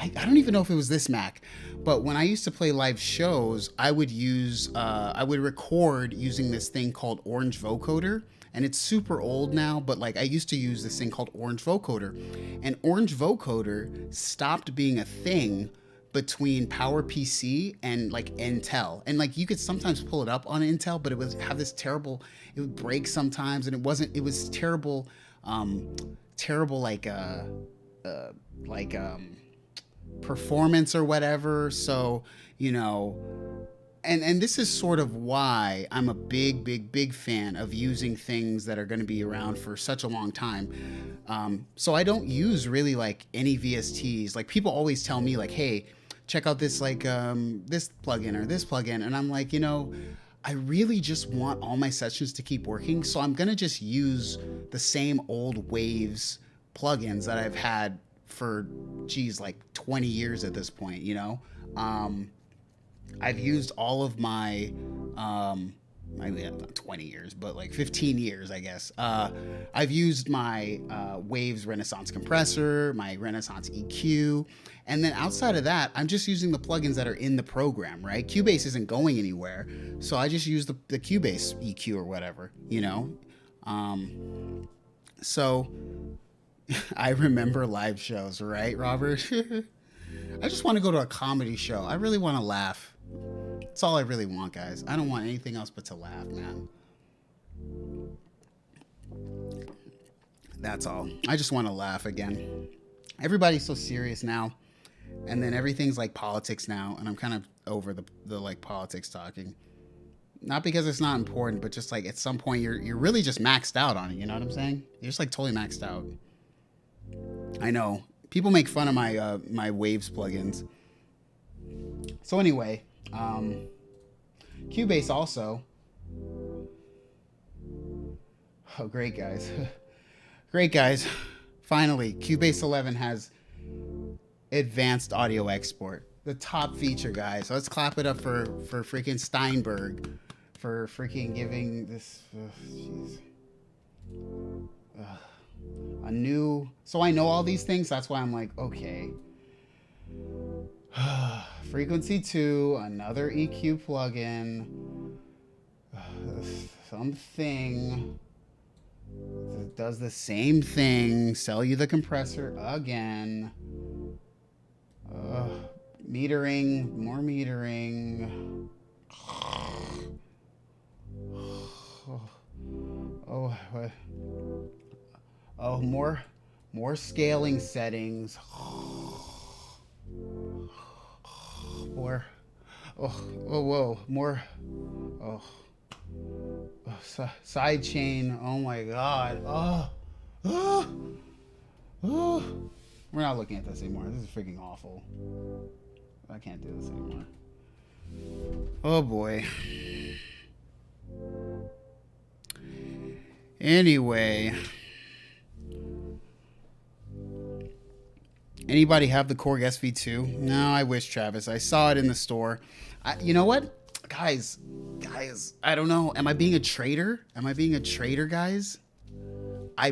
I don't even know if it was this Mac, but when I used to play live shows, I would record using this thing called Orange Vocoder, and it's super old now, but like I used to use this thing called Orange Vocoder, and Orange Vocoder stopped being a thing between PowerPC and like Intel, and like you could sometimes pull it up on Intel, but it would have this terrible, it would break sometimes, and it was terrible, terrible performance or whatever. So, you know, and this is sort of why I'm a big fan of using things that are going to be around for such a long time. So I don't use really like any VSTs. Like people always tell me like, hey, check out this like this plugin or this plugin, and I'm like, you know, I really just want all my sessions to keep working, so I'm gonna just use the same old Waves plugins that I've had for like 20 years at this point, you know. I've used all of my I mean, not 20 years, but like 15 years, I guess. I've used my Waves Renaissance compressor, my Renaissance EQ, and then outside of that, I'm just using the plugins that are in the program, right? Cubase isn't going anywhere, so I just use the Cubase EQ or whatever, you know? So I remember live shows, right, Robert? I just want to go to a comedy show. I really want to laugh. That's all I really want, guys. I don't want anything else but to laugh, man. That's all. I just want to laugh again. Everybody's so serious now. And then everything's like politics now. And I'm kind of over the like politics talking. Not because it's not important, but just like at some point you're really just maxed out on it. You know what I'm saying? You're just like totally maxed out. I know. People make fun of my my Waves plugins. So anyway, Cubase also. Oh, great guys. Great guys. Finally, Cubase 11 has advanced audio export. The top feature, guys. So let's clap it up for freaking Steinberg for freaking giving this jeez. A new, so I know all these things, that's why I'm like, okay. Frequency 2, another EQ plugin, something that does the same thing, sell you the compressor again. Metering, more metering. Oh, more scaling settings. More. Whoa. More. Side chain. Oh my God. We're not looking at this anymore. This is freaking awful. I can't do this anymore. Oh boy. Anyway, anybody have the Korg SV2? No, I wish, Travis. I saw it in the store. You know what? Guys, I don't know. Am I being a traitor? Am I being a traitor, guys? I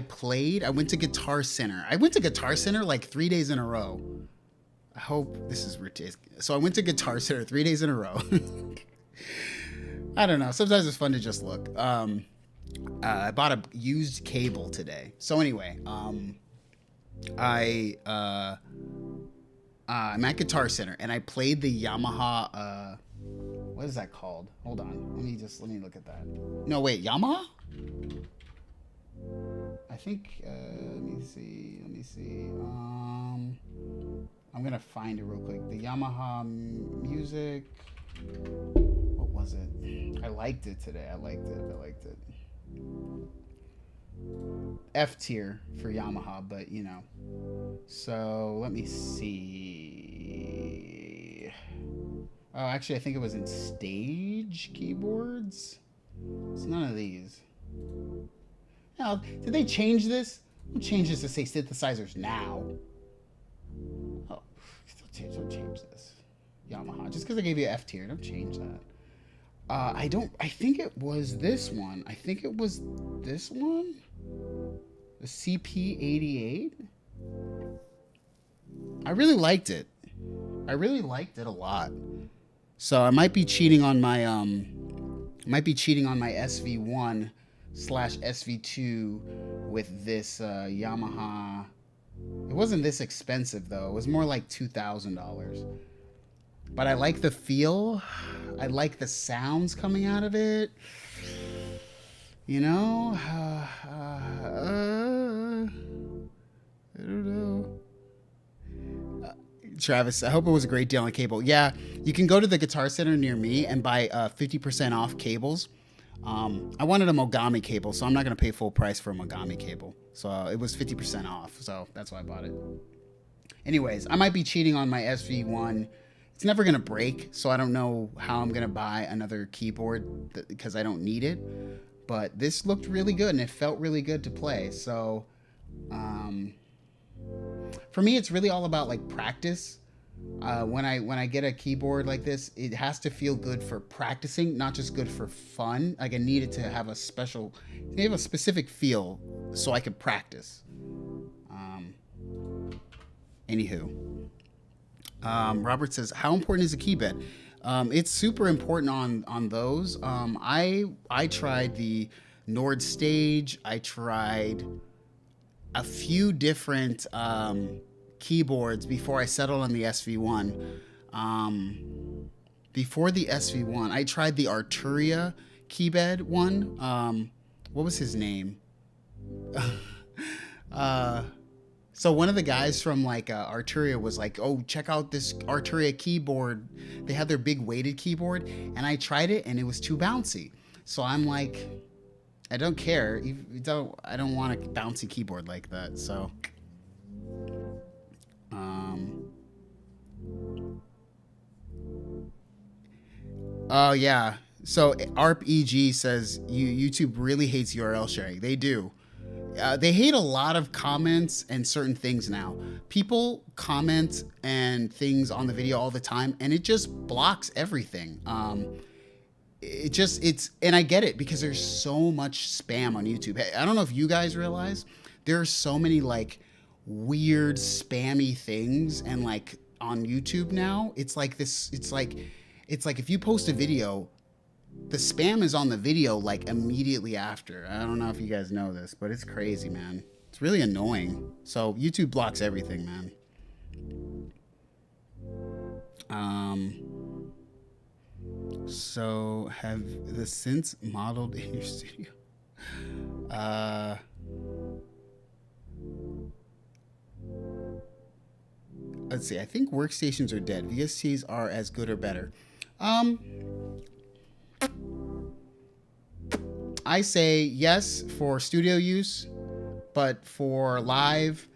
went to Guitar Center. I went to Guitar Center like 3 days in a row. I hope this is ridiculous. So I went to Guitar Center 3 days in a row. I don't know. Sometimes it's fun to just look. I bought a used cable today. So anyway, I'm at Guitar Center and I played the Yamaha. What is that called? Hold on. Let me look at that. No, wait, Yamaha? I think. Let me see. I'm gonna find it real quick. The Yamaha Music. What was it? I liked it today. I liked it. F tier for Yamaha, but you know. So let me see. Oh, actually, I think it was in Stage keyboards. It's none of these. Now, did they change this? Don't change this to say synthesizers now. Oh, don't change this. Yamaha. Just because I gave you F tier, don't change that. I think it was this one. I think it was this one. The CP88. I really liked it. I really liked it a lot. So I might be cheating on my SV1 / SV2 with this Yamaha. It wasn't this expensive though. It was more like $2,000. But I like the feel. I like the sounds coming out of it. You know? I don't know. Travis, I hope it was a great deal on cable. Yeah, you can go to the Guitar Center near me and buy 50% off cables. I wanted a Mogami cable, so I'm not going to pay full price for a Mogami cable. So it was 50% off, so that's why I bought it. Anyways, I might be cheating on my SV1. It's never going to break, so I don't know how I'm going to buy another keyboard because I don't need it. But this looked really good, and it felt really good to play. So for me, it's really all about like practice. When I get a keyboard like this, it has to feel good for practicing, not just good for fun. Like I need it to have a specific feel so I can practice. Anywho, Robert says, how important is a key bed? It's super important on those. I tried the Nord Stage. I tried a few different keyboards before I settled on the SV1. Before the SV1, I tried the Arturia keybed one. What was his name? So one of the guys from like Arturia was like, oh, check out this Arturia keyboard. They had their big weighted keyboard, and I tried it, and it was too bouncy. So I'm like, I don't care. I don't want a bouncy keyboard like that. So, oh yeah. So ARP-EG says YouTube really hates URL sharing. They do. They hate a lot of comments and certain things now. People comment and things on the video all the time, and it just blocks everything. And I get it because there's so much spam on YouTube. I don't know if you guys realize there are so many like weird spammy things, and like on YouTube now, it's like if you post a video, the spam is on the video like immediately after. I don't know if you guys know this, but it's crazy, man. It's really annoying. So YouTube blocks everything, man. So have the synths modeled in your studio? Let's see. I think workstations are dead. VSTs are as good or better. I say yes for studio use, but for live,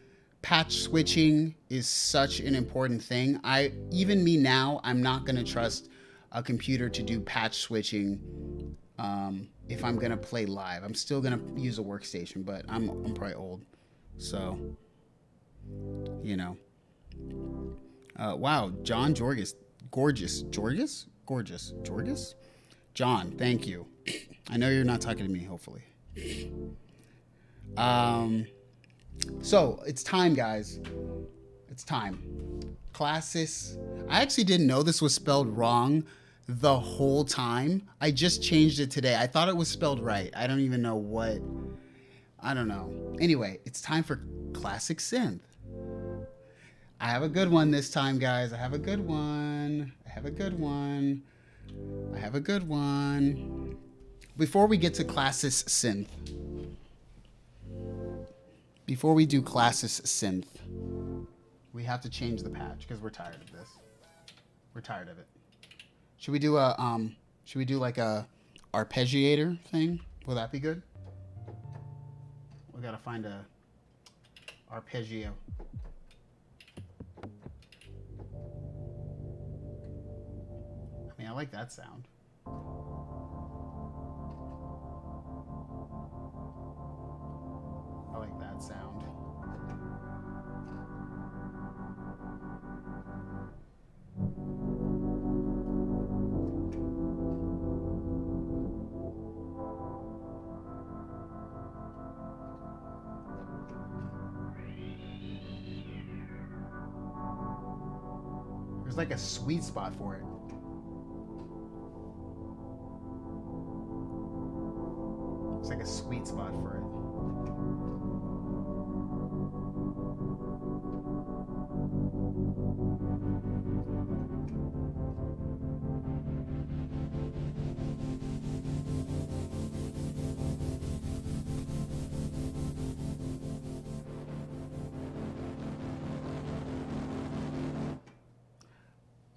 patch switching is such an important thing. Even me now, I'm not going to trust a computer to do patch switching if I'm gonna play live. I'm still gonna use a workstation, but I'm probably old, so you know. Wow, John Jorgis, gorgeous, John, thank you. I know you're not talking to me, hopefully. So it's time, guys. It's time. Classis. I actually didn't know this was spelled wrong the whole time. I just changed it today. I thought it was spelled right. I don't even know what. I don't know. Anyway, it's time for Classic Synth. I have a good one this time, guys. I have a good one. Before we get to Classis Synth. Before we do Classis Synth, we have to change the patch because we're tired of this. We're tired of it. Should we do like a arpeggiator thing? Will that be good? We gotta find a arpeggio. I mean, I like that sound. I like that sound. There's like a sweet spot for it. It's like a sweet spot for it.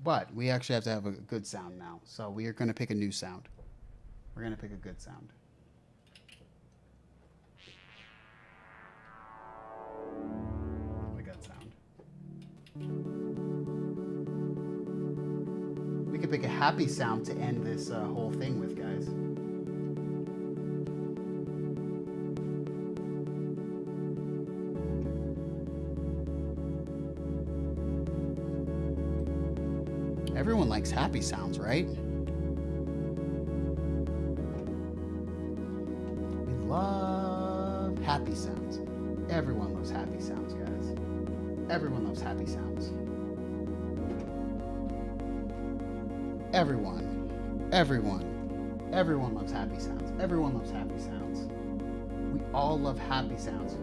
But we actually have to have a good sound now. So we are going to pick a new sound. We're going to pick a good sound. I like that sound. We could pick a happy sound to end this whole thing with, guys. Everyone likes happy sounds, right? We love happy sounds. Everyone loves happy sounds, guys. Everyone loves happy sounds. Everyone loves happy sounds. Everyone loves happy sounds. We all love happy sounds.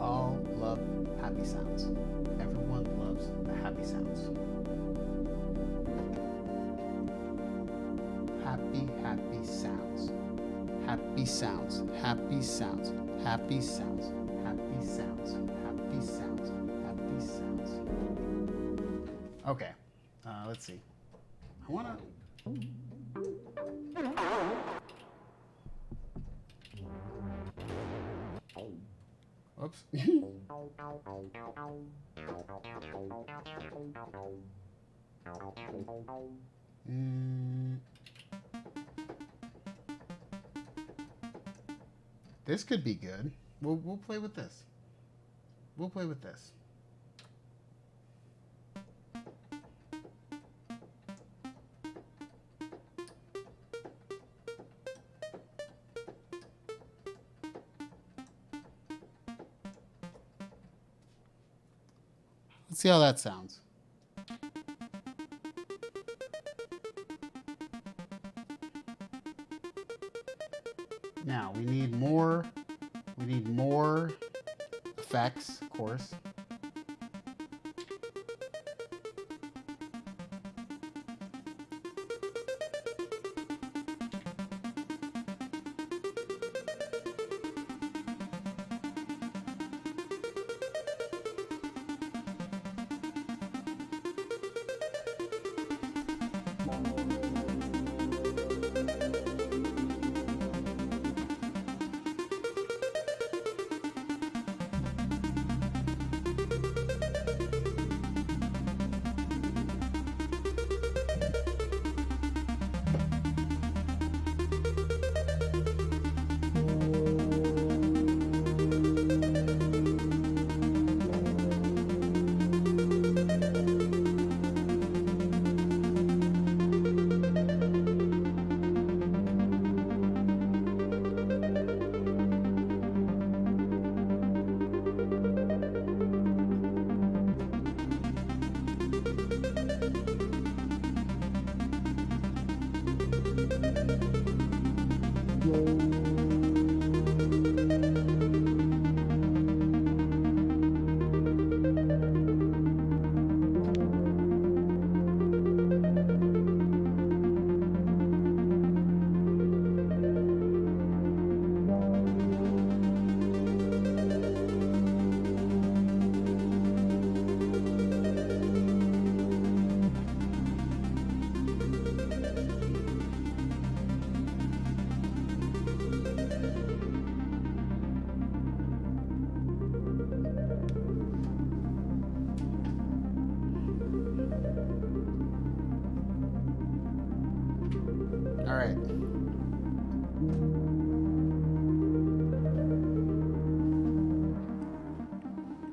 All love happy sounds. Everyone loves the happy sounds. Happy sounds. Happy sounds. Happy sounds. Happy sounds. Happy sounds. Happy sounds. Happy sounds. Okay. Let's see. I wanna. Oops. This could be good. We'll play with this. We'll play with this. Let's see how that sounds. Now we need more effects, of course.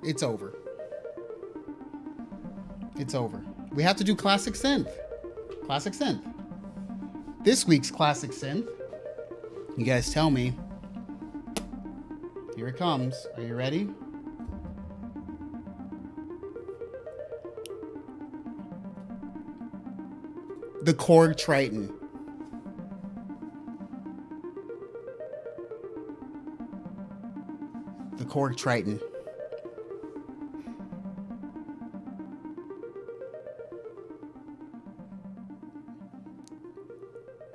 It's over. It's over. We have to do classic synth. Classic synth. This week's classic synth. You guys tell me. Here it comes. Are you ready? The Korg Triton. The Korg Triton.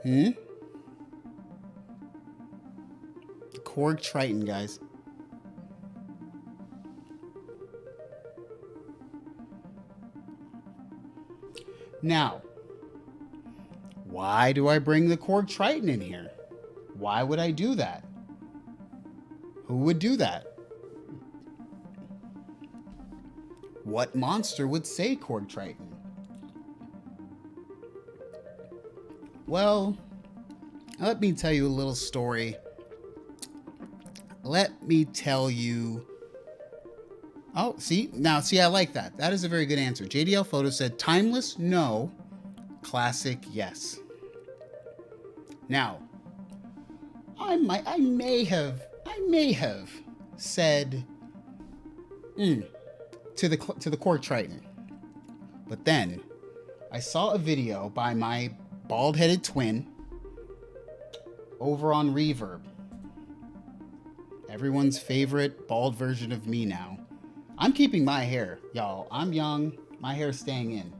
The Korg Triton, guys. Now, why do I bring the Korg Triton in here? Why would I do that? Who would do that? What monster would say Korg Triton? Well, let me tell you a little story. Let me tell you. Oh, see? Now, see, I like that. That is a very good answer. JDL Photo said, timeless, no. Classic, yes. Now, I may have said to the Korg Triton. But then I saw a video by my bald-headed twin over on Reverb. Everyone's favorite bald version of me now. I'm keeping my hair, y'all. I'm young. My hair's staying in.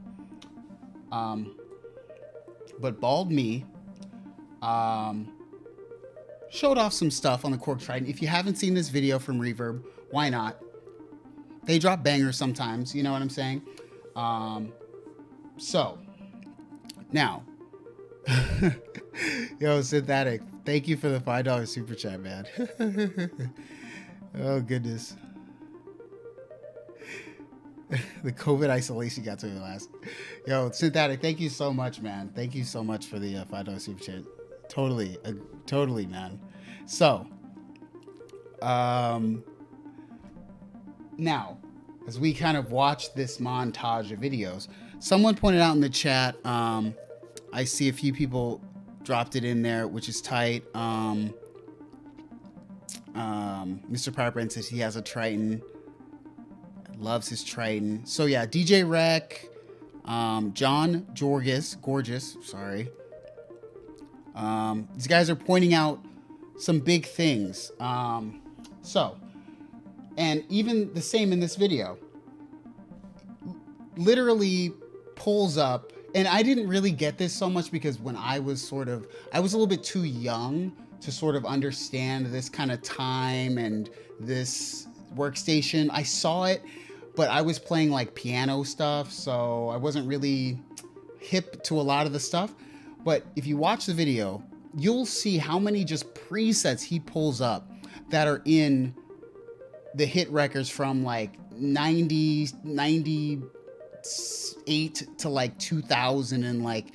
But bald me showed off some stuff on the Korg Triton. If you haven't seen this video from Reverb, why not? They drop bangers sometimes, you know what I'm saying? So, now, yo, Synthetic, thank you for the $5 super chat, man. Oh, goodness. The COVID isolation got to me last. Yo, Synthetic, thank you so much, man. Thank you so much for the $5 super chat. Totally, totally, man. So, now, as we kind of watch this montage of videos, someone pointed out in the chat, I see a few people dropped it in there, which is tight. Mr. Piperbrand says he has a Triton. Loves his Triton. So yeah, DJ Rec, John Gorgeous, sorry. These guys are pointing out some big things. So, and even the same in this video, literally pulls up, and I didn't really get this so much because when I was a little bit too young to sort of understand this kind of time and this workstation. I saw it, but I was playing like piano stuff, so I wasn't really hip to a lot of the stuff. But if you watch the video, you'll see how many just presets he pulls up that are in the hit records from like 98 to like 2000 and like,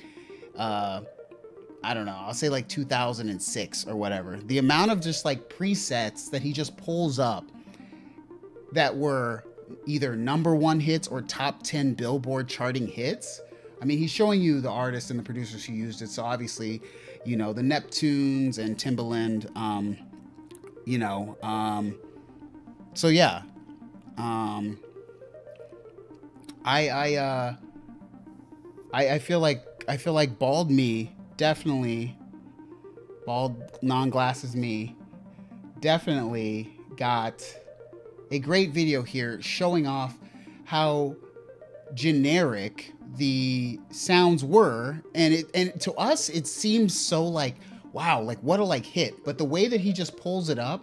I don't know, I'll say like 2006 or whatever. The amount of just like presets that he just pulls up that were either #1 hits or top 10 Billboard charting hits. I mean, he's showing you the artists and the producers who used it. So obviously, you know, the Neptunes and Timbaland, so yeah. I feel like bald me, definitely, bald non-glasses me, definitely got a great video here showing off how generic the sounds were, and to us it seems so like, wow, like what a like hit. But the way that he just pulls it up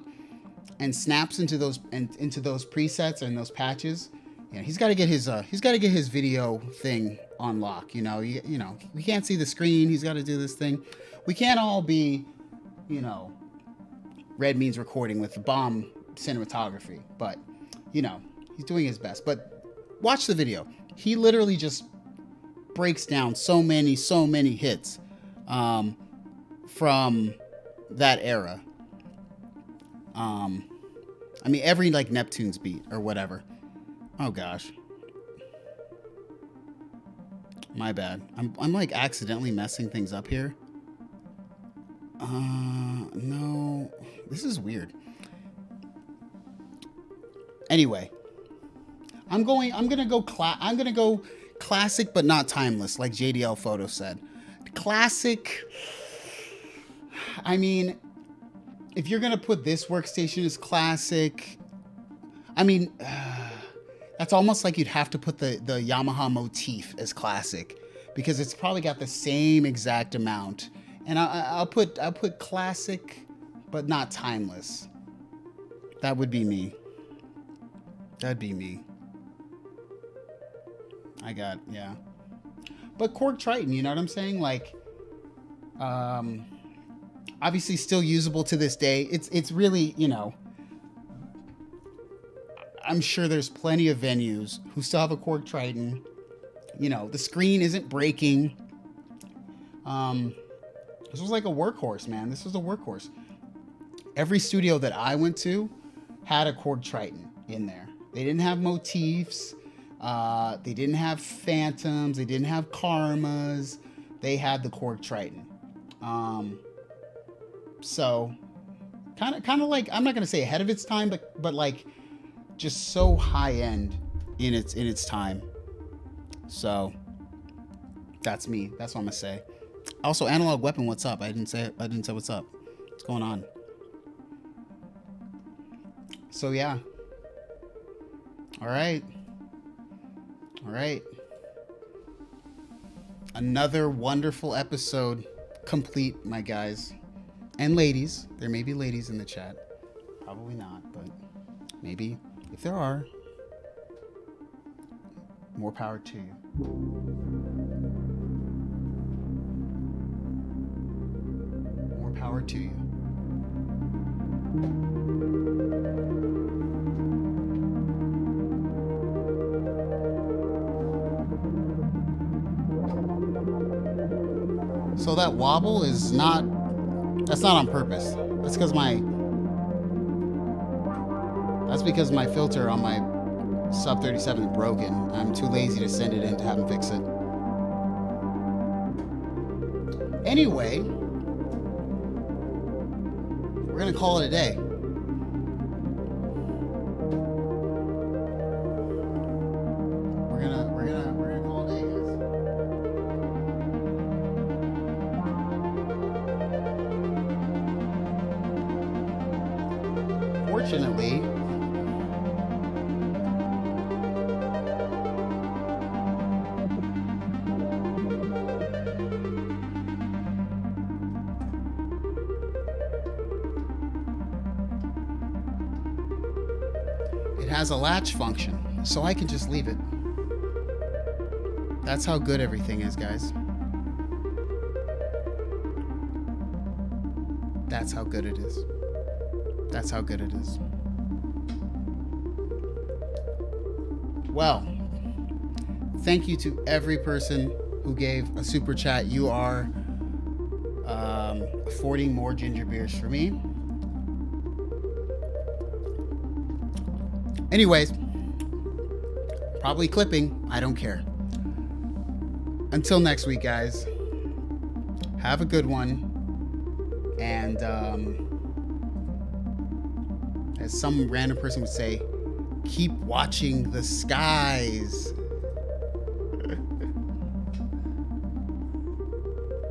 and snaps into those presets and those patches, yeah, he's got to get his video thing on lock. You know, we can't see the screen. He's got to do this thing. We can't all be, Red Means recording with the bomb cinematography, but he's doing his best. But watch the video. He literally just breaks down so many hits from that era. I mean, every like Neptune's beat or whatever. Oh gosh. My bad. I'm like accidentally messing things up here. No. This is weird. Anyway, I'm gonna go classic but not timeless, like JDL Photo said. Classic. I mean, if you're gonna put this workstation as classic, I mean, that's almost like you'd have to put the Yamaha motif as classic, because it's probably got the same exact amount. And I'll put classic, but not timeless. That would be me. That'd be me. Yeah. But Korg Triton, you know what I'm saying? Like, obviously still usable to this day. It's really, you know, I'm sure there's plenty of venues who still have a Korg Triton. You know, the screen isn't breaking. This was like a workhorse, man. This was a workhorse. Every studio that I went to had a Korg Triton in there. They didn't have motifs. They didn't have phantoms. They didn't have karmas. They had the Korg Triton. So kind of like, I'm not gonna say ahead of its time, but like just so high end in its time. So that's me. That's what I'm gonna say. Also, Analog Weapon, what's up? I didn't say what's up. What's going on? So yeah. All right. Another wonderful episode complete, my guys and ladies. There may be ladies in the chat. Probably not, but maybe if there are, more power to you. More power to you. So that wobble is not, that's not on purpose. That's because my filter on my sub 37 is broken. I'm too lazy to send it in to have him fix it. Anyway, we're gonna call it a day. We're gonna call it a day, guys. Fortunately, it has a latch function, so I can just leave it. That's how good everything is, guys. That's how good it is. That's how good it is. Well, thank you to every person who gave a super chat. You are affording more ginger beers for me. Anyways, probably clipping. I don't care. Until next week, guys. Have a good one. And as some random person would say, keep watching the skies.